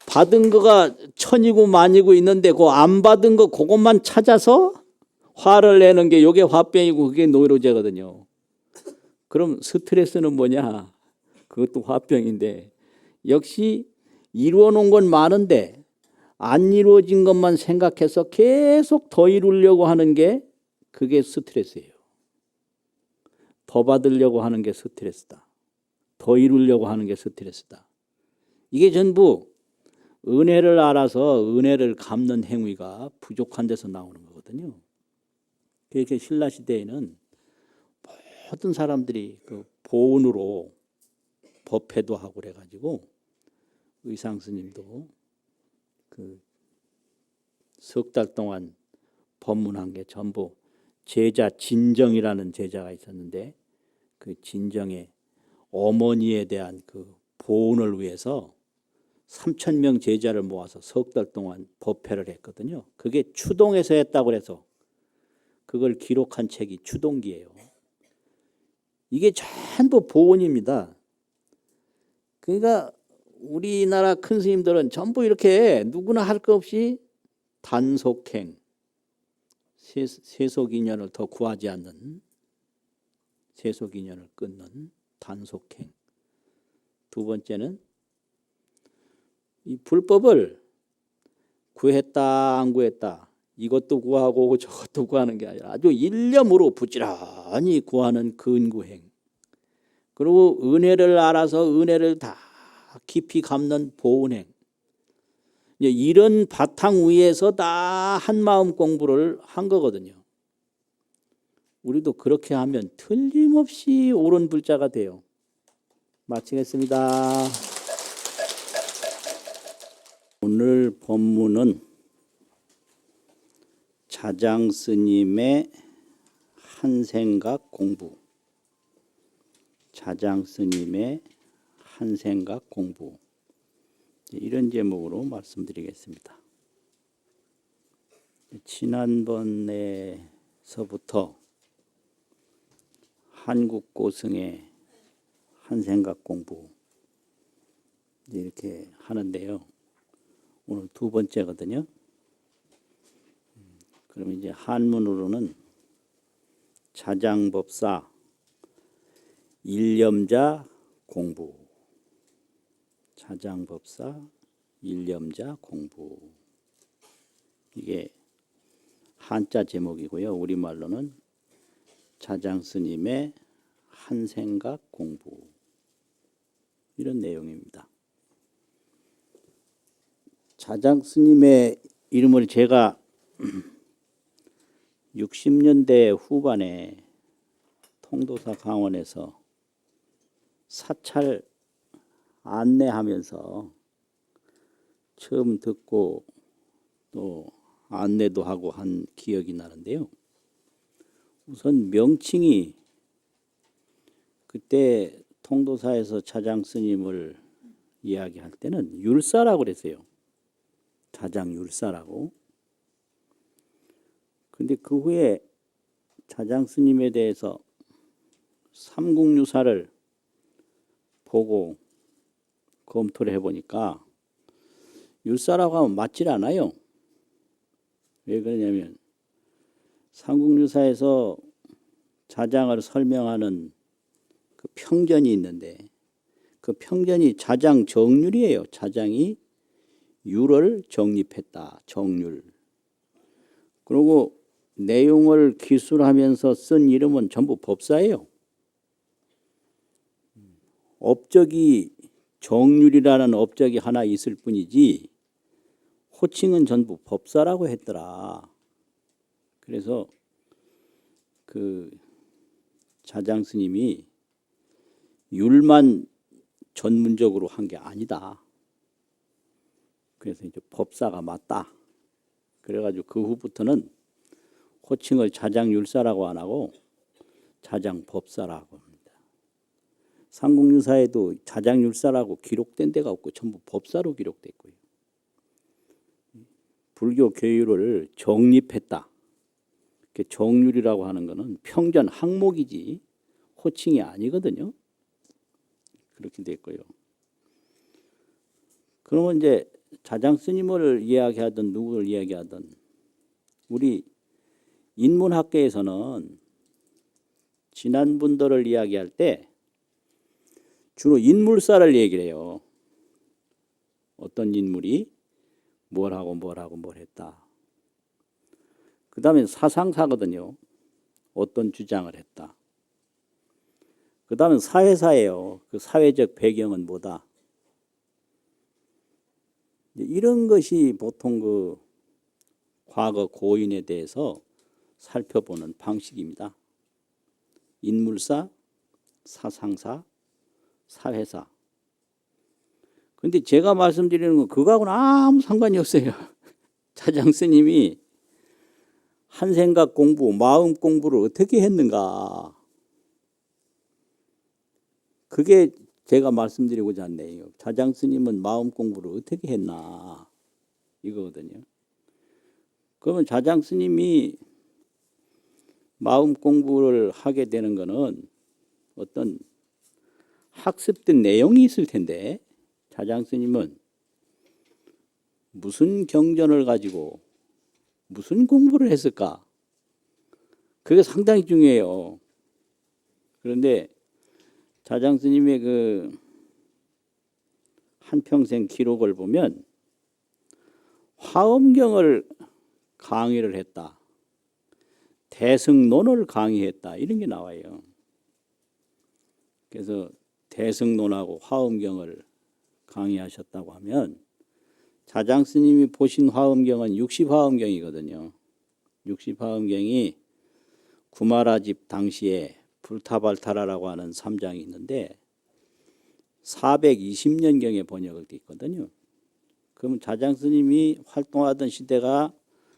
받은 거가 천이고 만이고 있는데 그 안 받은 거 그것만 찾아서 화를 내는 게 이게 화병이고 그게 노이로제거든요. 그럼 스트레스는 뭐냐? 그것도 화병인데 역시 이루어 놓은 건 많은데 안 이루어진 것만 생각해서 계속 더 이루려고 하는 게 그게 스트레스예요. 더 받으려고 하는 게 스트레스다. 더 이루려고 하는 게 스트레스다. 이게 전부 은혜를 알아서 은혜를 갚는 행위가 부족한 데서 나오는 거거든요. 그렇게 신라 시대에는 모든 사람들이 그 보은으로 법회도 하고 그래가지고 의상 스님도 그 석 달 동안 법문한 게 전부 제자 진정이라는 제자가 있었는데 그 진정의 어머니에 대한 그 보은을 위해서 3,000명 제자를 모아서 석 달 동안 법회를 했거든요. 그게 추동에서 했다고 해서 그걸 기록한 책이 주동기예요. 이게 전부 보온입니다. 그러니까 우리나라 큰 스님들은 전부 이렇게 누구나 할 것 없이 단속행, 세속인연을 더 구하지 않는, 세속인연을 끊는 단속행. 두 번째는 이 불법을 구했다 안 구했다 이것도 구하고 저것도 구하는 게 아니라 아주 일념으로 부지런히 구하는 근구행. 그리고 은혜를 알아서 은혜를 다 깊이 감는 보은행. 이런 바탕 위에서 다 한마음 공부를 한 거거든요. 우리도 그렇게 하면 틀림없이 옳은 불자가 돼요. 마치겠습니다. 오늘 법문은 자장 스님의 한생각 공부, 자장 스님의 한생각 공부, 이런 제목으로 말씀드리겠습니다. 지난번에서부터 한국고승의 한생각 공부 이렇게 하는데요. 오늘 두 번째거든요. 그러면 이제 한문으로는 자장법사 일념자 공부, 자장법사 일념자 공부, 이게 한자 제목이고요. 우리말로는 자장스님의 한생각 공부, 이런 내용입니다. 자장스님의 이름을 제가 60년대 후반에 통도사 강원에서 사찰 안내하면서 처음 듣고 또 안내도 하고 한 기억이 나는데요. 우선 명칭이 그때 통도사에서 자장 스님을 이야기할 때는 율사라고 그랬어요. 자장 율사라고. 근데 그 후에 자장 스님에 대해서 삼국유사를 보고 검토를 해보니까 율사라고 하면 맞질 않아요. 왜 그러냐면 삼국유사에서 자장을 설명하는 그 평전이 있는데 그 평전이 자장 정률이에요. 자장이 율을 정립했다. 정률. 그리고 내용을 기술하면서 쓴 이름은 전부 법사예요. 업적이 정률이라는 업적이 하나 있을 뿐이지 호칭은 전부 법사라고 했더라. 그래서 그 자장 스님이 율만 전문적으로 한 게 아니다. 그래서 이제 법사가 맞다. 그래가지고 그 후부터는 호칭을 자장율사라고 안 하고 자장법사라고 합니다. 삼국유사에도 자장율사라고 기록된 데가 없고 전부 법사로 기록됐고요. 불교 교율을 정립했다. 정률이라고 하는 것은 평전 항목이지 호칭이 아니거든요. 그렇게 됐고요. 그러면 이제 자장 스님을 이야기하든 누구를 이야기하든 우리 인문학계에서는 지난 분들을 이야기할 때 주로 인물사를 얘기를 해요. 어떤 인물이 뭘 하고 뭘 했다. 그 다음에 사상사거든요. 어떤 주장을 했다. 그 다음은 사회사예요. 그 사회적 배경은 뭐다. 이런 것이 보통 그 과거 고인에 대해서 살펴보는 방식입니다. 인물사, 사상사, 사회사. 그런데 제가 말씀드리는 건 그거하고는 아무 상관이 없어요. 자장 스님이 한생각 공부, 마음 공부를 어떻게 했는가. 그게 제가 말씀드리고자 한 내용이에요. 자장 스님은 마음 공부를 어떻게 했나 이거거든요. 그러면 자장 스님이 마음 공부를 하게 되는 거는 어떤 학습된 내용이 있을 텐데 자장 스님은 무슨 경전을 가지고 무슨 공부를 했을까? 그게 상당히 중요해요. 그런데 자장 스님의 그 한평생 기록을 보면 화엄경을 강의를 했다. 대승론을 강의했다. 이런 게 나와요. 그래서 대승론하고 화엄경을 강의하셨다고 하면 자장 스님이 보신 화엄경은 60화엄경이거든요. 60화엄경이 구마라집 당시에 불타발타라라고 하는 3장이 있는데 420년경에 번역을 돼 있거든요. 그럼 자장 스님이 활동하던 시대가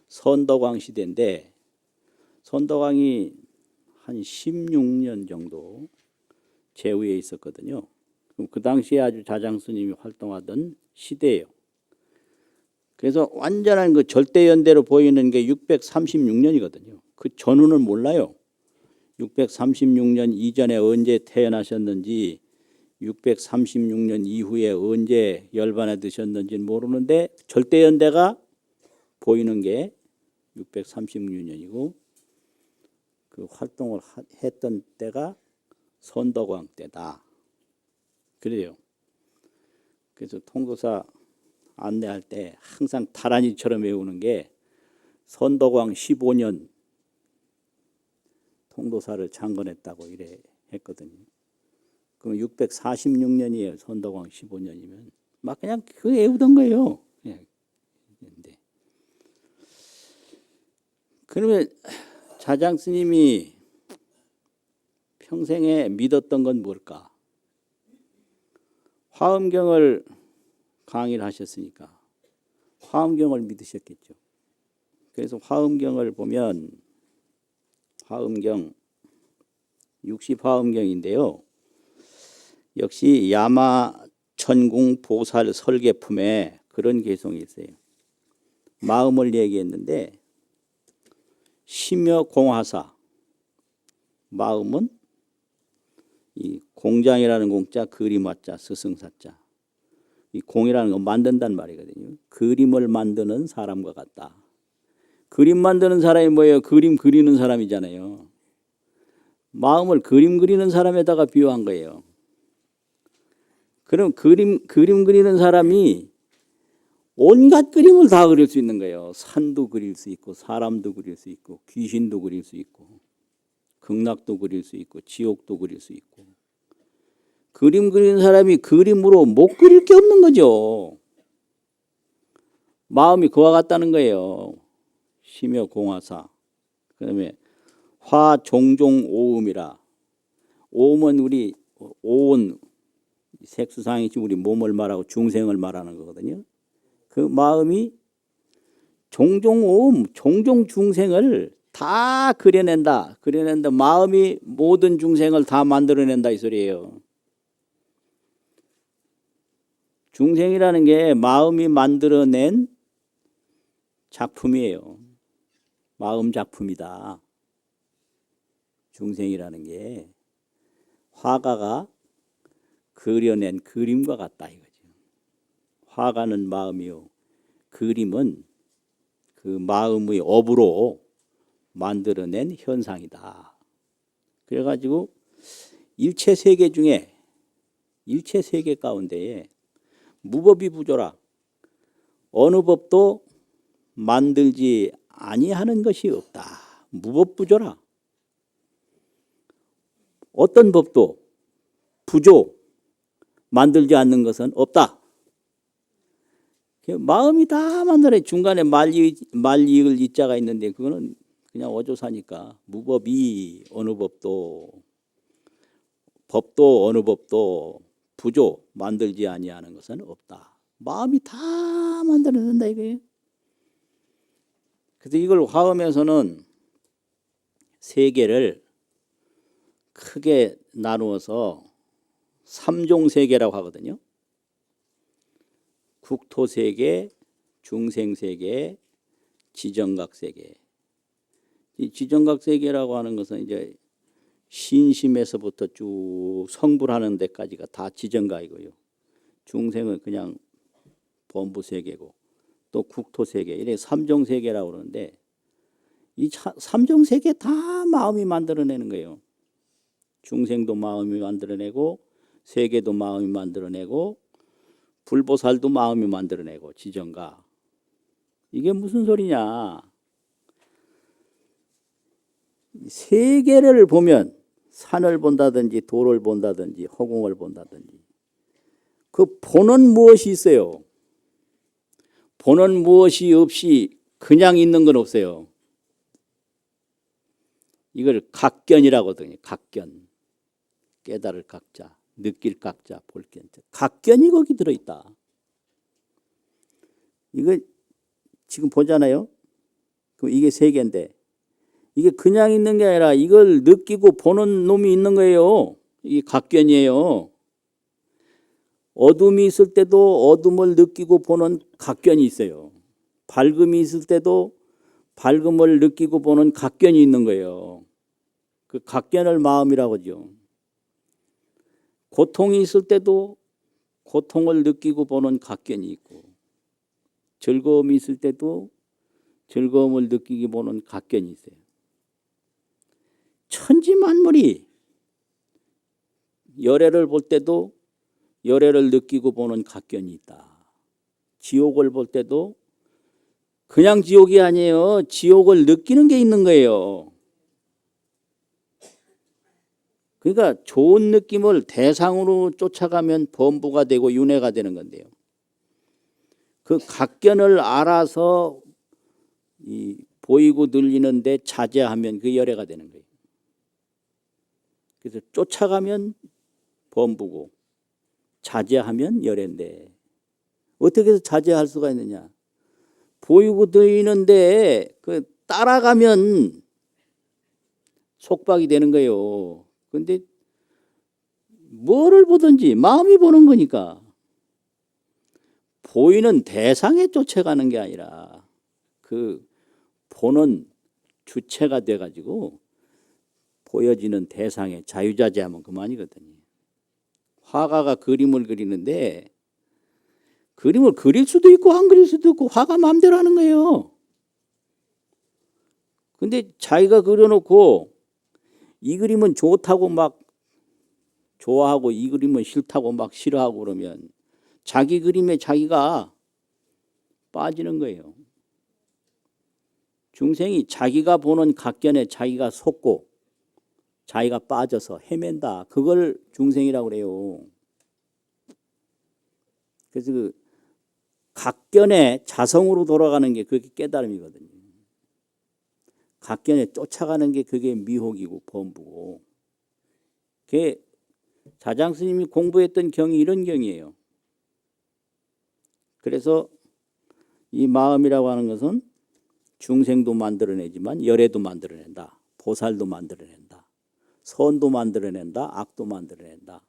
선덕왕 시대인데 선덕왕이 한 16년 정도 제후에 있었거든요. 그럼 그 당시에 아주 자장 스님이 활동하던 시대예요. 그래서 완전한 그 절대연대로 보이는 게 636년이거든요. 그 전후는 몰라요. 636년 이전에 언제 태어나셨는지 636년 이후에 언제 열반에 드셨는지는 모르는데 절대연대가 보이는 게 636년이고 그 활동을 했던 때가 선덕왕 때다. 그래요. 그래서 통도사 안내할 때 항상 다란이처럼 외우는 게 선덕왕 15년 통도사를 창건했다고 이래 했거든요. 그럼 646년이에요. 선덕왕 15년이면 막 그냥 그 외우던 거예요. 네. 그러면 자장 스님이 평생에 믿었던 건 뭘까? 화엄경을 강의를 하셨으니까 화엄경을 믿으셨겠죠. 그래서 화엄경을 보면 화엄경 60화엄경인데요. 역시 야마천궁 보살 설계품에 그런 개성이 있어요. 마음을 얘기했는데 심여 공화사 마음은 이 공장이라는 공자 그림 화자 스승사자 이 공이라는 거 만든단 말이거든요. 그림을 만드는 사람과 같다. 그림 만드는 사람이 뭐예요? 그림 그리는 사람이잖아요. 마음을 그림 그리는 사람에다가 비유한 거예요. 그럼 그림 그리는 사람이 온갖 그림을 다 그릴 수 있는 거예요. 산도 그릴 수 있고 사람도 그릴 수 있고 귀신도 그릴 수 있고 극락도 그릴 수 있고 지옥도 그릴 수 있고 그림 그리는 사람이 그림으로 못 그릴 게 없는 거죠. 마음이 그와 같다는 거예요. 심여 공화사. 그다음에 화 종종 오음이라. 오음은 우리 오온 색수상이 우리 몸을 말하고 중생을 말하는 거거든요. 그 마음이 종종 오음, 종종 중생을 다 그려낸다. 그려낸다. 마음이 모든 중생을 다 만들어낸다 이 소리예요. 중생이라는 게 마음이 만들어낸 작품이에요. 마음 작품이다. 중생이라는 게 화가가 그려낸 그림과 같다 이거죠. 화가는 마음이요. 그림은 그 마음의 업으로 만들어낸 현상이다. 그래가지고 일체 세계 중에 일체 세계 가운데에 무법이 부조라. 어느 법도 만들지 아니하는 것이 없다. 무법부조라. 어떤 법도 부조 만들지 않는 것은 없다. 마음이 다 만들어요. 중간에 말이을 이자가 있는데 그거는 그냥 어조사니까 무법이 어느 법도 어느 법도 부조 만들지 아니하는 것은 없다. 마음이 다 만들어낸다 이거예요. 그래서 이걸 화엄에서는 세계를 크게 나누어서 삼종세계라고 하거든요. 국토세계, 중생세계, 지정각세계. 이 지정각 세계라고 하는 것은 이제 신심에서부터 쭉 성불하는 데까지가 다 지정각이고요. 중생은 그냥 범부 세계고 또 국토 세계, 이래 삼종 세계라고 그러는데 이 삼종 세계 다 마음이 만들어내는 거예요. 중생도 마음이 만들어내고 세계도 마음이 만들어내고 불보살도 마음이 만들어내고 지정각. 이게 무슨 소리냐? 세계를 보면 산을 본다든지 돌을 본다든지 허공을 본다든지 그 보는 무엇이 있어요? 보는 무엇이 없이 그냥 있는 건 없어요. 이걸 각견이라고 하거든요. 각견. 깨달을 각자, 느낄 각자, 볼 견자. 각견이 거기 들어있다. 이거 지금 보잖아요. 그럼 이게 세계인데 이게 그냥 있는 게 아니라 이걸 느끼고 보는 놈이 있는 거예요. 이게 각견이에요. 어둠이 있을 때도 어둠을 느끼고 보는 각견이 있어요. 밝음이 있을 때도 밝음을 느끼고 보는 각견이 있는 거예요. 그 각견을 마음이라고 하죠. 고통이 있을 때도 고통을 느끼고 보는 각견이 있고 즐거움이 있을 때도 즐거움을 느끼고 보는 각견이 있어요. 천지만물이 열애를 볼 때도 열애를 느끼고 보는 각견이 있다. 지옥을 볼 때도 그냥 지옥이 아니에요. 지옥을 느끼는 게 있는 거예요. 그러니까 좋은 느낌을 대상으로 쫓아가면 범부가 되고 윤회가 되는 건데요. 그 각견을 알아서 이 보이고 들리는데 자제하면 그 열애가 되는 거예요. 그래서 쫓아가면 범부고 자제하면 열애인데 어떻게 해서 자제할 수가 있느냐? 보이고 들리는데 그 따라가면 속박이 되는 거예요. 그런데 뭐를 보든지 마음이 보는 거니까 보이는 대상에 쫓아가는 게 아니라 그 보는 주체가 돼가지고 보여지는 대상에 자유자재하면 그만이거든요. 화가가 그림을 그리는데 그림을 그릴 수도 있고 안 그릴 수도 있고 화가 마음대로 하는 거예요. 근데 자기가 그려놓고 이 그림은 좋다고 막 좋아하고 이 그림은 싫다고 막 싫어하고 그러면 자기 그림에 자기가 빠지는 거예요. 중생이 자기가 보는 각견에 자기가 속고 자기가 빠져서 헤맨다. 그걸 중생이라고 그래요. 그래서 그 각견에 자성으로 돌아가는 게 그게 깨달음이거든요. 각견에 쫓아가는 게 그게 미혹이고 범부고. 그게 자장 스님이 공부했던 경이 이런 경이에요. 그래서 이 마음이라고 하는 것은 중생도 만들어내지만 열애도 만들어낸다. 보살도 만들어낸다. 선도 만들어낸다. 악도 만들어낸다.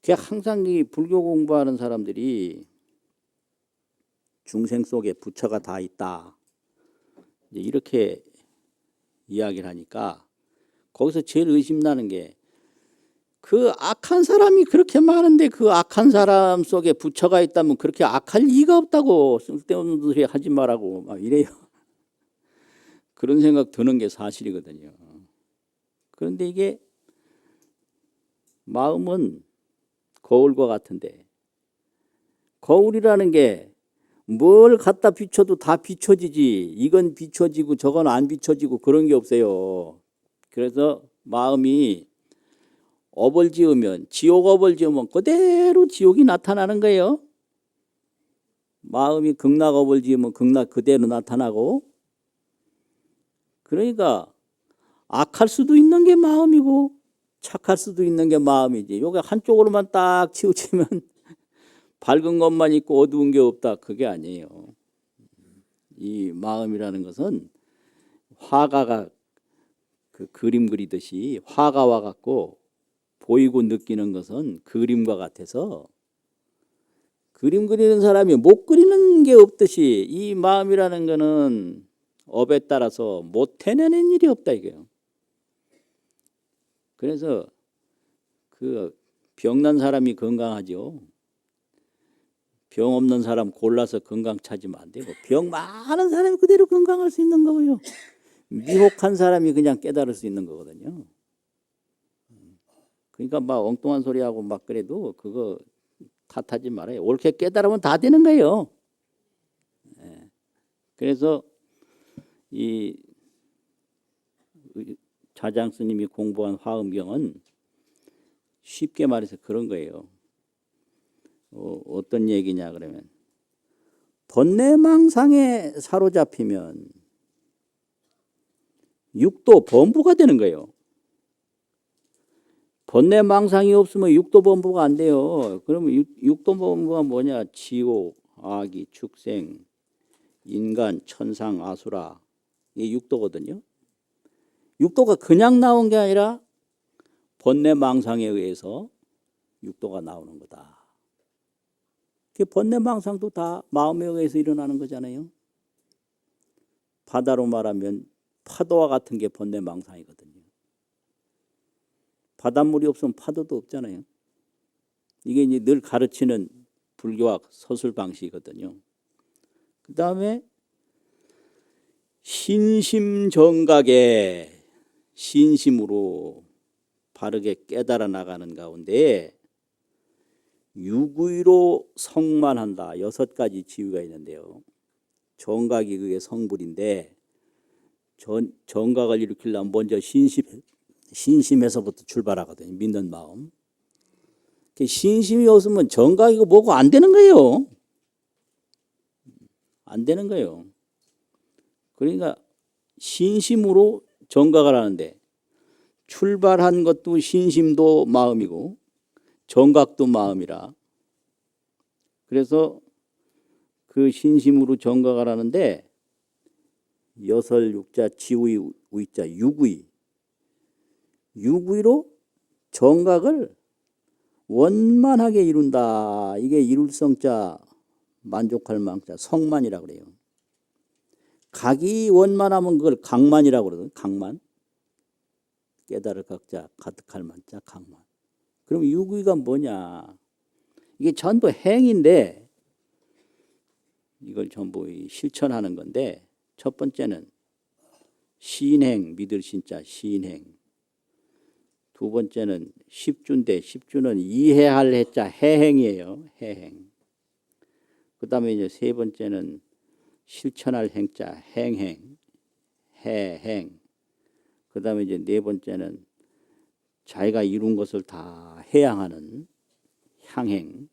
그게 항상 이 불교 공부하는 사람들이 중생 속에 부처가 다 있다. 이제 이렇게 이야기를 하니까 거기서 제일 의심나는 게 그 악한 사람이 그렇게 많은데 그 악한 사람 속에 부처가 있다면 그렇게 악할 리가 없다고 쓸데없는 소리 하지 말라고 막 이래요. 그런 생각 드는 게 사실이거든요. 그런데 이게 마음은 거울과 같은데 거울이라는 게 뭘 갖다 비춰도 다 비춰지지 이건 비춰지고 저건 안 비춰지고 그런 게 없어요. 그래서 마음이 업을 지으면 지옥업을 지으면 그대로 지옥이 나타나는 거예요. 마음이 극락업을 지으면 극락 그대로 나타나고 그러니까 악할 수도 있는 게 마음이고 착할 수도 있는 게 마음이지. 요게 한쪽으로만 딱 치우치면 밝은 것만 있고 어두운 게 없다. 그게 아니에요. 이 마음이라는 것은 화가가 그 그림 그리듯이 화가와 같고 보이고 느끼는 것은 그림과 같아서 그림 그리는 사람이 못 그리는 게 없듯이 이 마음이라는 것은 업에 따라서 못 해내는 일이 없다 이게요. 그래서 그 병난 사람이 건강하죠. 병 없는 사람 골라서 건강 찾으면 안 되고, 병 많은 사람이 그대로 건강할 수 있는 거고요. 미혹한 사람이 그냥 깨달을 수 있는 거거든요. 그러니까 막 엉뚱한 소리하고 막 그래도 그거 탓하지 말아요. 옳게 깨달으면 다 되는 거예요. 그래서 이 자장 스님이 공부한 화엄경은 쉽게 말해서 그런 거예요. 어떤 얘기냐 그러면, 번뇌망상에 사로잡히면 육도 범부가 되는 거예요. 번뇌망상이 없으면 육도 범부가 안 돼요. 그러면 육도 범부가 뭐냐? 지옥, 아기, 축생, 인간, 천상, 아수라, 이게 육도거든요. 육도가 그냥 나온 게 아니라 번뇌망상에 의해서 육도가 나오는 거다. 그 번뇌망상도 다 마음에 의해서 일어나는 거잖아요. 바다로 말하면 파도와 같은 게 번뇌망상이거든요. 바닷물이 없으면 파도도 없잖아요. 이게 이제 늘 가르치는 불교학 서술 방식이거든요. 그 다음에 신심정각에 신심으로 바르게 깨달아 나가는 가운데 유구의로 성만한다. 6가지 지위가 있는데요. 정각이 그게 성불인데, 정각을 일으키려면 먼저 신심에서부터 출발하거든요. 믿는 마음. 신심이 없으면 정각이고 뭐고 안 되는 거예요. 안 되는 거예요. 그러니까 신심으로 정각을 하는데, 출발한 것도 신심도 마음이고 정각도 마음이라, 그래서 그 신심으로 정각을 하는데, 여설육자 지의 의자 유구의로 정각을 원만하게 이룬다. 이게 이룰 성자, 만족할 망자, 성만이라고 그래요. 각이 원만하면 그걸 각만이라고 그러거든요. 각만. 깨달을 각자, 가득할 만자, 각만. 그럼 유구의가 뭐냐? 이게 전부 행인데, 이걸 전부 실천하는 건데, 첫 번째는 신행, 믿을 신자 신행. 두 번째는 십주인데, 십주는 이해할 해자 해행이에요. 해행. 그 다음에 이제 세 번째는 실천할 행자 행행, 해행. 그 다음에 이제 네 번째는 자기가 이룬 것을 다 해양하는 향행.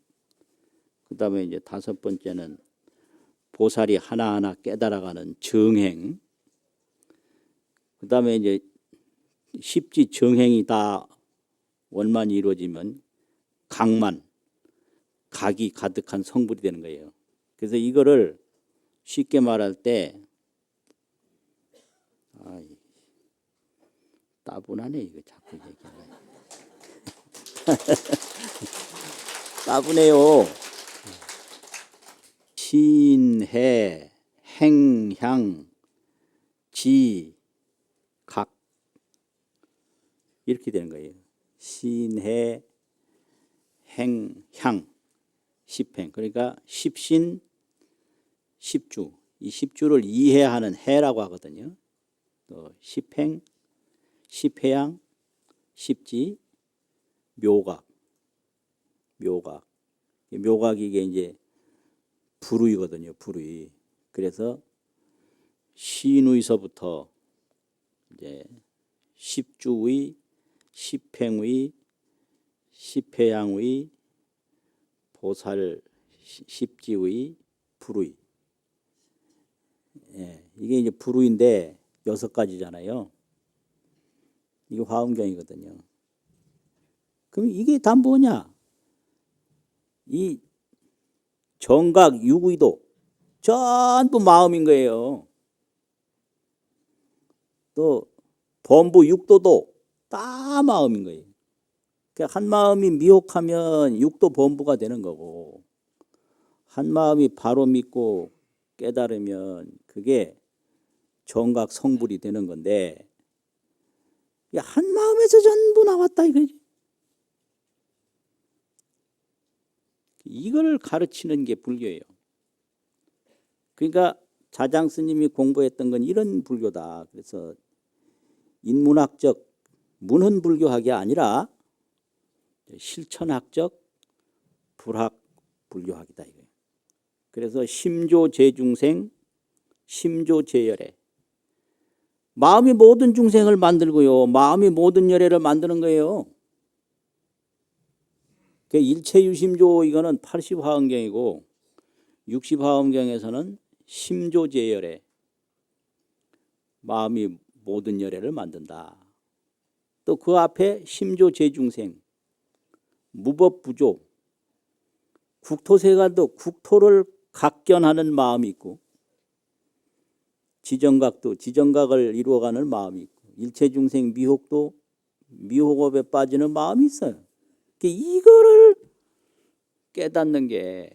그 다음에 이제 다섯 번째는 보살이 하나하나 깨달아가는 정행. 그 다음에 이제 십지 정행이 다 원만히 이루어지면 각만, 각이 가득한 성불이 되는 거예요. 그래서 이거를 쉽게 말할 때, 따분하네 이거 자꾸 얘기하네. 따분해요. 신해, 행향, 지, 각, 이렇게 되는 거예요. 신해, 행향, 십행. 그러니까 십신, 십주. 이 십주를 이해하는 해라고 하거든요. 또 십행, 십해양, 십지, 묘각. 묘각이 이게 이제 불의거든요. 불의. 그래서 신의서부터 이제 십주의, 십행의, 십해양의, 보살 십지의, 불의. 이게 이제 불의인데 6가지잖아요. 이게 화엄경이거든요. 그럼 이게 다 뭐냐? 이 정각 유구의도 전부 마음인 거예요. 또 범부 육도도 다 마음인 거예요. 그러니까 한 마음이 미혹하면 육도 범부가 되는 거고, 한 마음이 바로 믿고 깨달으면 그게 정각 성불이 되는 건데 한 마음에서 전부 나왔다 이거지. 이걸 가르치는 게 불교예요. 그러니까 자장 스님이 공부했던 건 이런 불교다. 그래서 인문학적 문헌불교학이 아니라 실천학적 불학 불교학이다 이거예요. 그래서 심조재중생, 심조재열애. 마음이 모든 중생을 만들고요. 마음이 모든 열애를 만드는 거예요. 일체유심조 이거는 80화엄경이고 60화엄경에서는 심조재열애. 마음이 모든 열애를 만든다. 또 그 앞에 심조재중생, 무법부조, 국토세간도 국토를 각견하는 마음이 있고 지정각도 지정각을 이루어가는 마음이 있고 일체중생 미혹도 미혹업에 빠지는 마음이 있어요. 이거를 깨닫는 게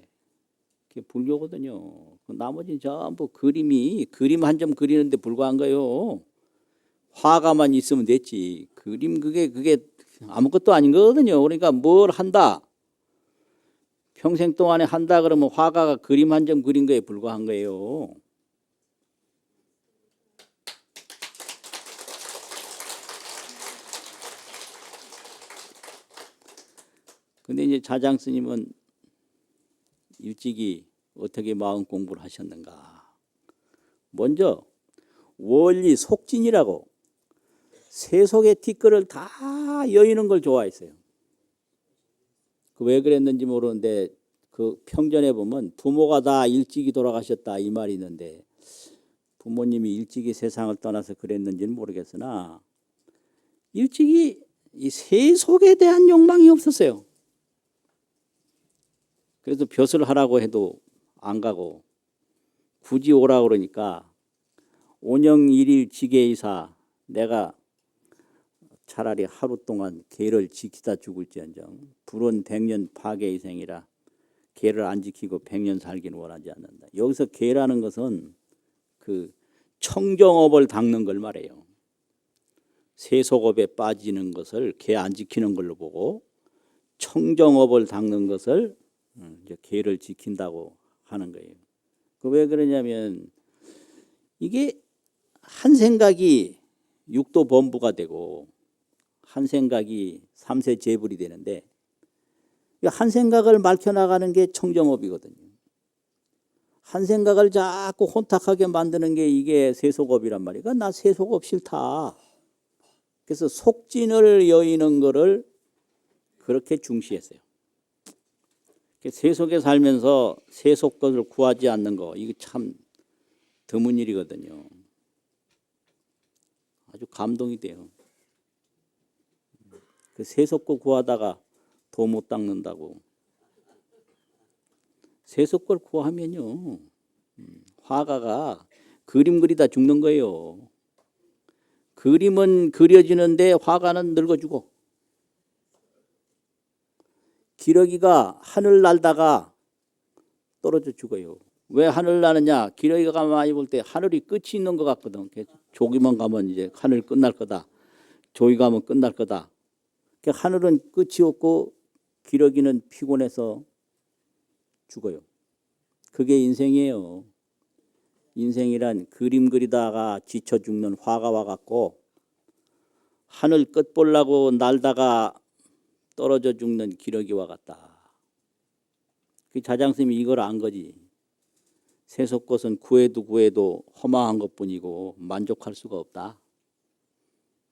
불교거든요. 나머지는 전부 그림 한 점 그리는데 불과한 거예요. 화가만 있으면 됐지. 그림 그게 아무것도 아닌 거거든요. 그러니까 뭘 한다. 평생 동안에 한다 그러면 화가가 그림 한 점 그린 거에 불과한 거예요. 근데 이제 자장 스님은 일찍이 어떻게 마음 공부를 하셨는가. 먼저 원리 속진이라고 세속의 티끌을 다 여의는 걸 좋아했어요. 왜 그랬는지 모르는데 그 평전에 보면 부모가 다 일찍이 돌아가셨다 이 말이 있는데 부모님이 일찍이 세상을 떠나서 그랬는지는 모르겠으나 일찍이 이 세속에 대한 욕망이 없었어요. 그래서 벼슬 하라고 해도 안 가고 굳이 오라 그러니까 온영 일일 지계이사 내가 차라리 하루 동안 개를 지키다 죽을지언정 불원 100년 파괴이생이라 개를 안 지키고 100년 살기는 원하지 않는다. 여기서 개라는 것은 그 청정업을 닦는 걸 말해요. 세속업에 빠지는 것을 개 안 지키는 걸로 보고 청정업을 닦는 것을 이제 개를 지킨다고 하는 거예요. 왜 그러냐면 이게 한 생각이 육도 범부가 되고 한 생각이 삼세 재불이 되는데 한 생각을 밝혀나가는 게 청정업이거든요. 한 생각을 자꾸 혼탁하게 만드는 게 이게 세속업이란 말이야. 나 세속업 싫다. 그래서 속진을 여의는 거를 그렇게 중시했어요. 세속에 살면서 세속 것을 구하지 않는 거 이게 참 드문 일이거든요. 아주 감동이 돼요. 그 세속 거 구하다가 도 못 닦는다고. 세속 걸 구하면요 화가가 그림 그리다 죽는 거예요. 그림은 그려지는데 화가는 늙어 죽어. 기러기가 하늘 날다가 떨어져 죽어요. 왜 하늘 나느냐? 기러기가 많이 볼 때 하늘이 끝이 있는 것 같거든. 조기만 가면 이제 하늘 끝날 거다. 조기 가면 끝날 거다. 하늘은 끝이 없고 기러기는 피곤해서 죽어요. 그게 인생이에요. 인생이란 그림 그리다가 지쳐 죽는 화가와 같고 하늘 끝 보려고 날다가 떨어져 죽는 기러기와 같다. 그 자장스님이 이걸 안 거지. 세속 것은 구해도 허망한 것뿐이고 만족할 수가 없다.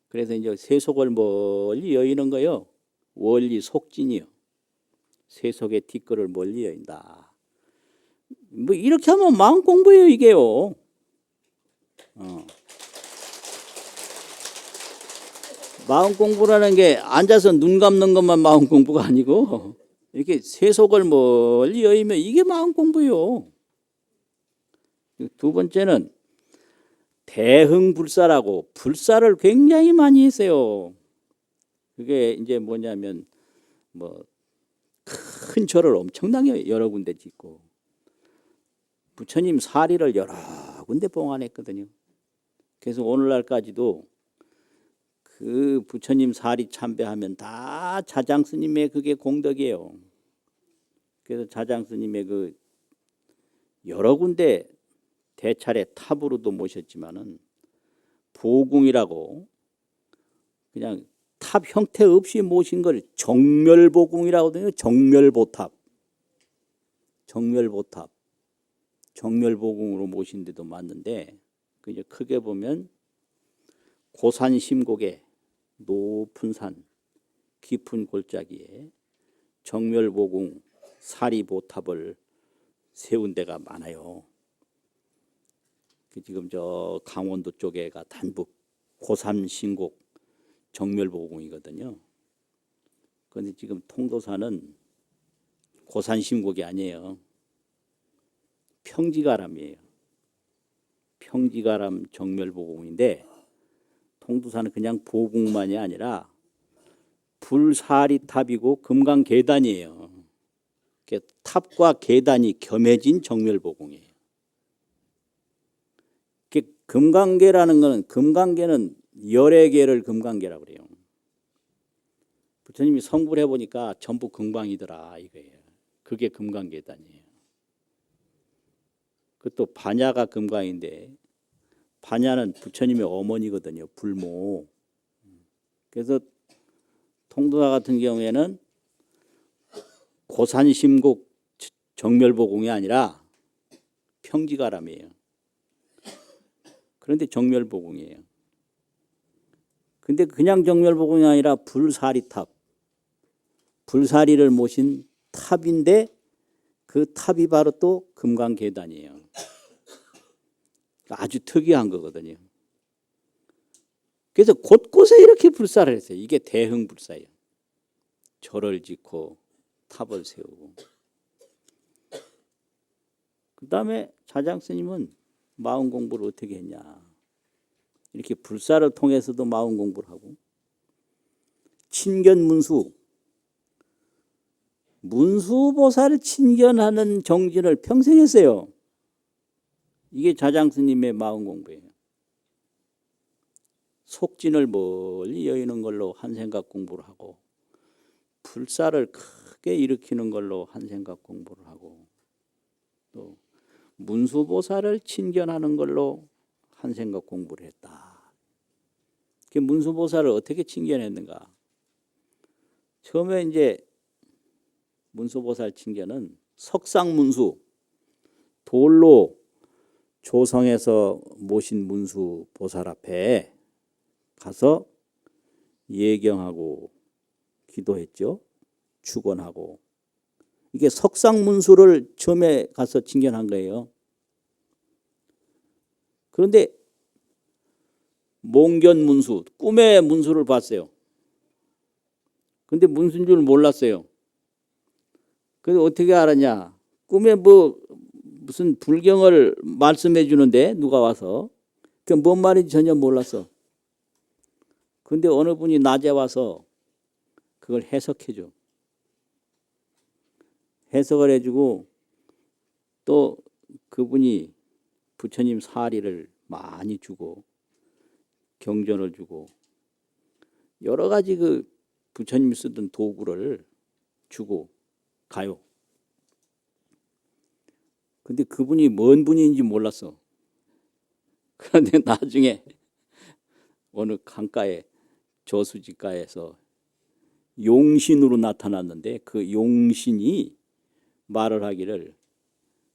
그래서 이제 세속을 멀리 여의는 거요. 원리 속진이요. 세속의 뒷걸을 멀리 여인다. 뭐 이렇게 하면 마음 공부예요 이게요. 마음 공부라는 게 앉아서 눈 감는 것만 마음 공부가 아니고 이렇게 세속을 멀리 여의면 이게 마음 공부예요. 두 번째는 대흥불사라고 불사를 굉장히 많이 했어요. 그게 이제 뭐냐면 뭐 큰 절을 엄청나게 여러 군데 짓고 부처님 사리를 여러 군데 봉안했거든요. 그래서 오늘날까지도 그 부처님 사리 참배하면 다 자장 스님의 그게 공덕이에요. 그래서 자장 스님의 그 여러 군데 대차례 탑으로도 모셨지만은 보궁이라고 그냥 탑 형태 없이 모신 걸 정멸보궁이라고 하거든요. 정멸보탑. 정멸보탑. 정멸보궁으로 모신 데도 많은데 그 이제 크게 보면 고산 심곡에 높은 산 깊은 골짜기에 정멸보궁 사리보탑을 세운 데가 많아요. 지금 저 강원도 쪽에가 단북 고산 심곡 정멸보궁이거든요. 그런데 지금 통도사는 고산 심곡이 아니에요. 평지가람이에요. 평지가람 정멸보궁인데 통도사는 그냥 보궁만이 아니라 불사리탑이고 금강계단이에요. 탑과 계단이 겸해진 정멸보궁이에요. 금강계라는 것은 금강계는 열의 계를 금강계라고 그래요. 부처님이 성불해 보니까 전부 금강이더라 이거예요. 그게 금강계단이에요. 그것도 반야가 금강인데 반야는 부처님의 어머니거든요. 불모. 그래서 통도사 같은 경우에는 고산심곡 정멸보궁이 아니라 평지가람이에요. 그런데 정멸보궁이에요. 근데 그냥 정멸보궁이 아니라 불사리탑. 불사리를 모신 탑인데 그 탑이 바로 또 금강계단이에요. 아주 특이한 거거든요. 그래서 곳곳에 이렇게 불사를 했어요. 이게 대흥불사예요. 절을 짓고 탑을 세우고. 그 다음에 자장 스님은 마음 공부를 어떻게 했냐. 이렇게 불사를 통해서도 마음 공부를 하고 친견문수. 문수보살을 친견하는 정진을 평생 했어요. 이게 자장 스님의 마음 공부예요. 속진을 멀리 여의는 걸로 한 생각 공부를 하고 불사를 크게 일으키는 걸로 한 생각 공부를 하고 또 문수보살을 친견하는 걸로 한 생각 공부를 했다. 그 문수보살을 어떻게 친견했는가? 처음에 이제 문수보살 친견은 석상문수, 돌로 조성해서 모신 문수보살 앞에 가서 예경하고 기도했죠. 축원하고. 이게 석상문수를 처음에 가서 친견한 거예요. 그런데 몽견문수, 꿈에 문수를 봤어요. 근데 문수인 줄 몰랐어요. 그래서 어떻게 알았냐? 꿈에 무슨 불경을 말씀해 주는데 누가 와서 그 뭔 말인지 전혀 몰랐어. 근데 어느 분이 낮에 와서 그걸 해석해 줘. 해석을 해주고 또 그분이 부처님 사리를 많이 주고 경전을 주고 여러 가지 그 부처님이 쓰던 도구를 주고 가요. 근데 그분이 뭔 분인지 몰랐어. 그런데 나중에 어느 강가에 저수지가에서 용신으로 나타났는데 그 용신이 말을 하기를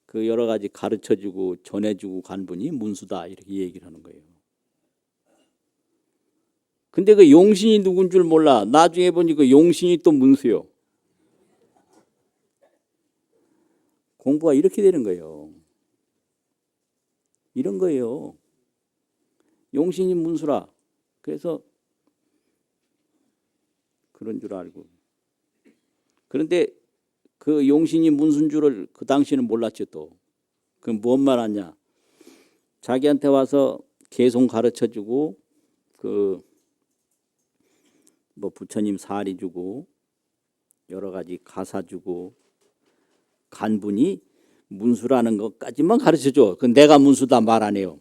그 여러 가지 가르쳐주고 전해주고 간 분이 문수다 이렇게 얘기를 하는 거예요. 근데 그 용신이 누군 줄 몰라. 나중에 보니 그 용신이 또 문수요. 공부가 이렇게 되는 거예요. 이런 거예요. 용신이 문수라. 그래서 그런 줄 알고. 그런데 그 용신이 문수인 줄을 그 당시에는 몰랐죠 또. 그럼 뭔 말 하냐. 자기한테 와서 계속 가르쳐주고 뭐 부처님 사리 주고 여러 가지 가사 주고 간 분이 문수라는 것까지만 가르쳐줘. 그 내가 문수다 말 안 해요.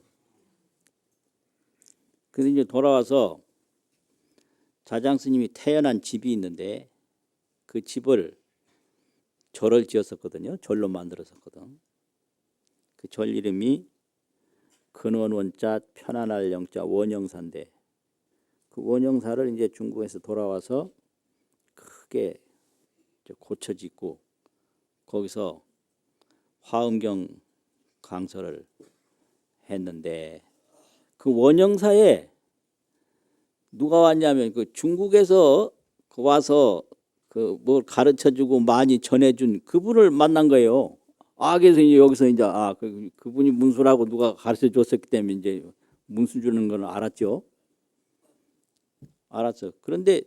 근데 이제 돌아와서 자장 스님이 태어난 집이 있는데 그 집을 절을 지었었거든요. 절로 만들었었거든. 그 절 이름이 근원원자 편안할 영자 원영사인데 그 원영사를 이제 중국에서 돌아와서 크게 고쳐 짓고 거기서 화엄경 강설을 했는데 그 원영사에 누가 왔냐면 그 중국에서 와서 그 뭘 가르쳐주고 많이 전해준 그분을 만난 거예요. 그래서 이제 여기서 이제 그분이 문수라고 누가 가르쳐 줬었기 때문에 이제 문수 주는 건 알았죠. 알았어. 그런데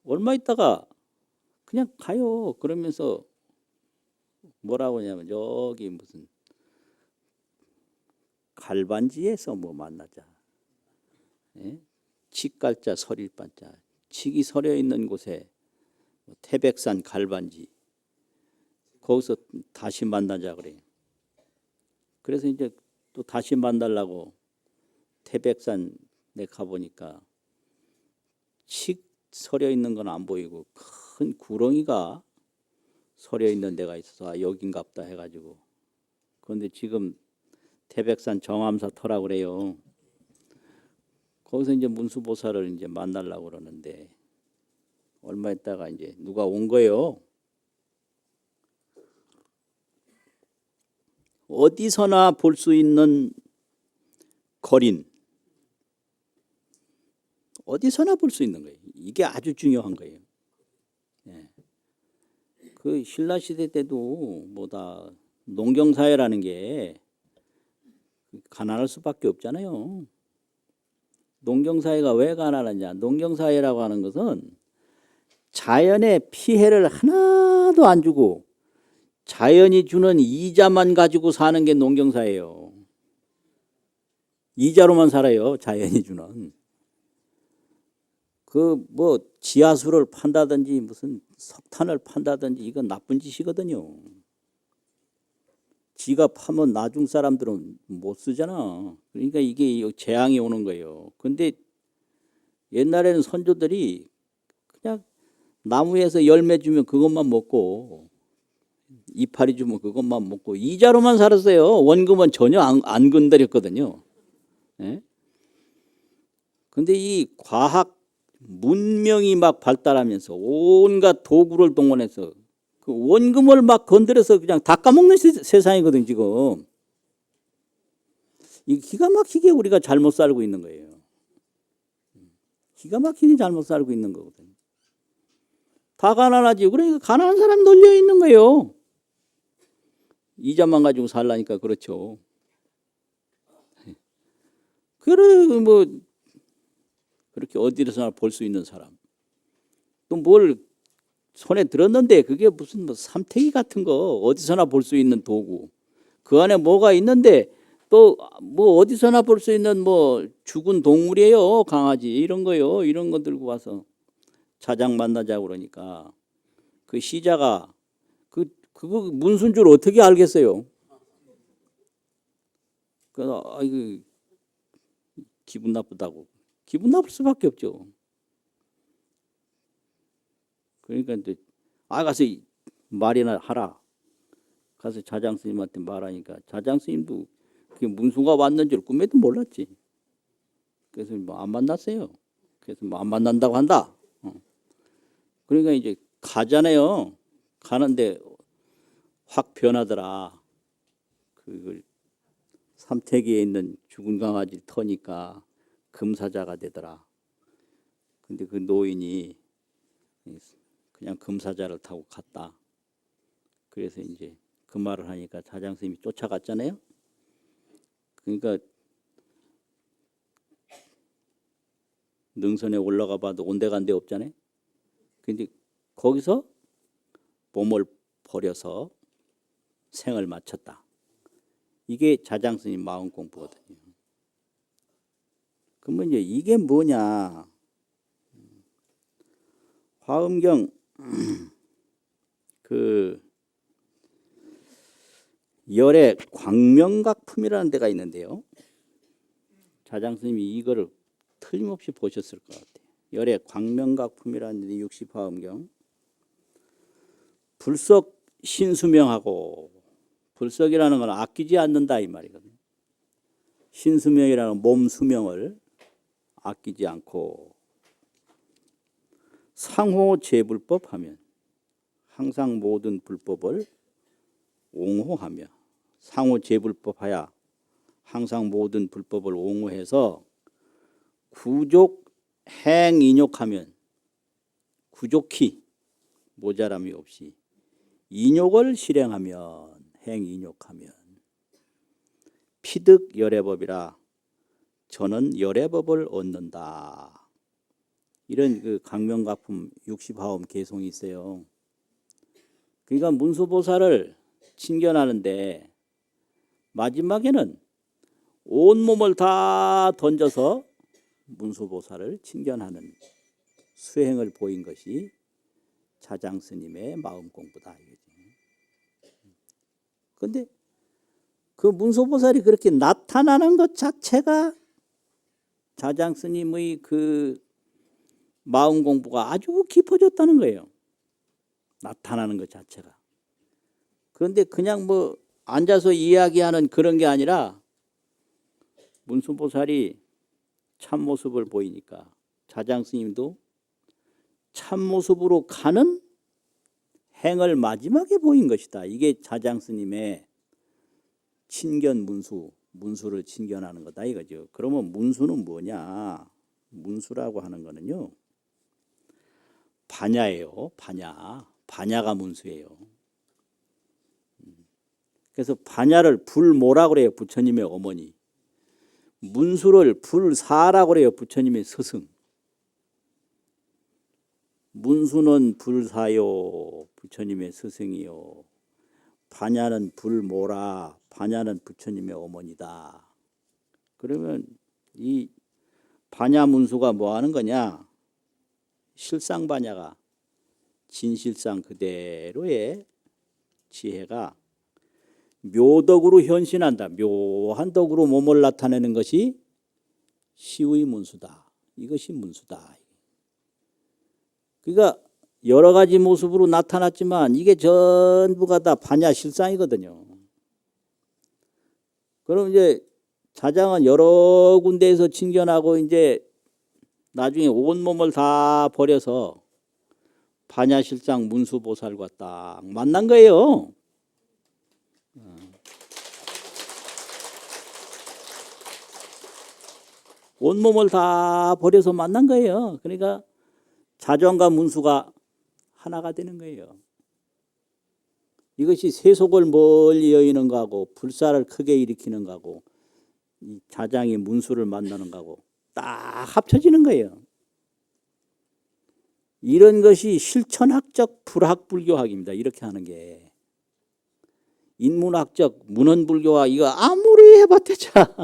얼마 있다가 그냥 가요. 그러면서 뭐라고 하냐면 여기 무슨 갈반지에서 뭐 만나자. 예? 칡갈자 설일반자. 칡이 서려 있는 곳에 태백산 갈반지. 거기서 다시 만나자 그래요. 그래서 이제 또 다시 만나려고 태백산 내 가보니까 칡 서려 있는 건 안 보이고 큰 구렁이가 서려 있는 데가 있어서 여긴갑다 해가지고 그런데 지금 태백산 정암사 터라고 그래요. 거기서 이제 문수보살을 이제 만나려고 그러는데 얼마 있다가 이제 누가 온 거예요. 어디서나 볼 수 있는 거린. 어디서나 볼 수 있는 거예요. 이게 아주 중요한 거예요. 예. 그 신라 시대 때도 뭐다 농경사회라는 게 가난할 수밖에 없잖아요. 농경사회가 왜 가난하냐? 농경사회라고 하는 것은 자연의 피해를 하나도 안 주고 자연이 주는 이자만 가지고 사는 게 농경사회예요. 이자로만 살아요. 자연이 주는. 그 뭐 지하수를 판다든지 무슨 석탄을 판다든지 이건 나쁜 짓이거든요. 지가 파면 나중 사람들은 못 쓰잖아. 그러니까 이게 재앙이 오는 거예요. 근데 옛날에는 선조들이 그냥 나무에서 열매 주면 그것만 먹고 이파리 주면 그것만 먹고 이자로만 살았어요. 원금은 전혀 안 건드렸거든요. 예? 근데 이 과학 문명이 막 발달하면서 온갖 도구를 동원해서 그 원금을 막 건드려서 그냥 다 까먹는 세상이거든 지금. 이 기가 막히게 우리가 잘못 살고 있는 거예요. 기가 막히게 잘못 살고 있는 거거든. 다 가난하지. 그러니까 가난한 사람 놀려 있는 거예요. 이자만 가지고 살라니까 그렇죠. 그래 뭐 그렇게 어디서나 볼 수 있는 사람. 또 뭘 손에 들었는데 그게 무슨 뭐 삼태기 같은 거 어디서나 볼 수 있는 도구. 그 안에 뭐가 있는데 또 뭐 어디서나 볼 수 있는 뭐 죽은 동물이에요. 강아지 이런 거요. 이런 거 들고 와서 자장 만나자고 그러니까 그 시자가 그거 문수인 줄 어떻게 알겠어요? 그래서 이거 기분 나쁘다고. 기분 나쁠 수밖에 없죠. 그러니까 이제 가서 말이나 하라. 가서 자장 스님한테 말하니까 자장 스님도 그게 문수가 왔는 줄 꿈에도 몰랐지. 그래서 뭐 안 만났어요. 그래서 뭐 안 만난다고 한다. 그러니까 이제 가잖아요. 가는데 확 변하더라. 그걸 삼태기에 있는 죽은 강아지 터니까 금사자가 되더라. 근데 그 노인이 그냥 금사자를 타고 갔다. 그래서 이제 그 말을 하니까 자장 스님이 쫓아갔잖아요. 그러니까 능선에 올라가 봐도 온데간데 없잖아요. 근데 거기서 몸을 버려서 생을 마쳤다. 이게 자장 스님 마음 공부거든요. 그러면 이제 이게 뭐냐? 화엄경 그 열의 광명각품이라는 데가 있는데요. 자장 스님이 이거를 틀림없이 보셨을 것 같아요. 열의 광명각품이라는 데 60화엄경 불석 신수명하고, 불석이라는 건 아끼지 않는다 이 말이거든요. 신수명이라는 몸 수명을 아끼지 않고, 상호 제불법하면 항상 모든 불법을 옹호하며, 상호 제불법하야 항상 모든 불법을 옹호해서 구족 행인욕하면, 구족히 모자람이 없이 인욕을 실행하면, 행인욕하면 피득 열애법이라 저는 열애법을 얻는다. 이런 그 강명각품 60화엄 개송이 있어요. 그러니까 문수보살을 친견하는데 마지막에는 온몸을 다 던져서 문수보살을 친견하는 수행을 보인 것이 자장스님의 마음 공부다. 그런데 그 문수보살이 그렇게 나타나는 것 자체가 자장스님의 그 마음 공부가 아주 깊어졌다는 거예요. 나타나는 것 자체가. 그런데 그냥 뭐 앉아서 이야기하는 그런 게 아니라 문수보살이 참모습을 보이니까 자장스님도 참모습으로 가는 행을 마지막에 보인 것이다. 이게 자장스님의 친견 문수를 친견하는 거다 이거죠. 그러면 문수는 뭐냐? 문수라고 하는 거는요, 반야예요. 반야가 문수예요. 그래서 반야를 불모라고 그래요. 부처님의 어머니. 문수를 불사라고 그래요. 부처님의 스승. 문수는 불사요. 부처님의 스승이요. 반야는 불모라. 반야는 부처님의 어머니다. 그러면 이 반야 문수가 뭐 하는 거냐? 실상 반야가 진실상 그대로의 지혜가 묘덕으로 현신한다. 묘한 덕으로 몸을 나타내는 것이 시의 문수다. 이것이 문수다. 그러니까 여러 가지 모습으로 나타났지만 이게 전부가 다 반야 실상이거든요. 그럼 이제 자장은 여러 군데에서 친견하고 이제 나중에 온몸을 다 버려서 반야 실상 문수보살과 딱 만난 거예요. 온몸을 다 버려서 만난 거예요. 그러니까 자정과 문수가 하나가 되는 거예요. 이것이 세속을 멀리 여의는 거하고 불사를 크게 일으키는 거하고 이 자장이 문수를 만나는 거하고 딱 합쳐지는 거예요. 이런 것이 실천학적 불학불교학입니다. 이렇게 하는 게. 인문학적 문헌불교학 이거 아무리 해봤자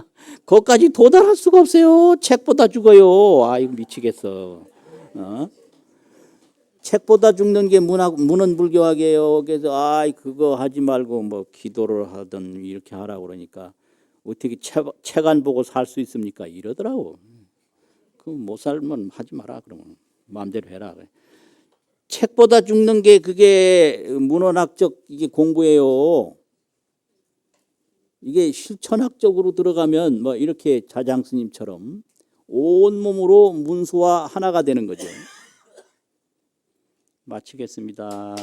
거기까지 도달할 수가 없어요. 책보다 죽어요. 아이고 미치겠어. 책보다 죽는 게 문헌불교학이에요. 그래서 그거 하지 말고 뭐 기도를 하든 이렇게 하라고 그러니까 어떻게 책 안 보고 살 수 있습니까? 이러더라고. 그 못 살면 하지 마라. 그러면 마음대로 해라. 책보다 죽는 게 그게 문헌학적 이게 공부예요. 이게 실천학적으로 들어가면 뭐 이렇게 자장스님처럼 온몸으로 문수와 하나가 되는 거죠. 마치겠습니다.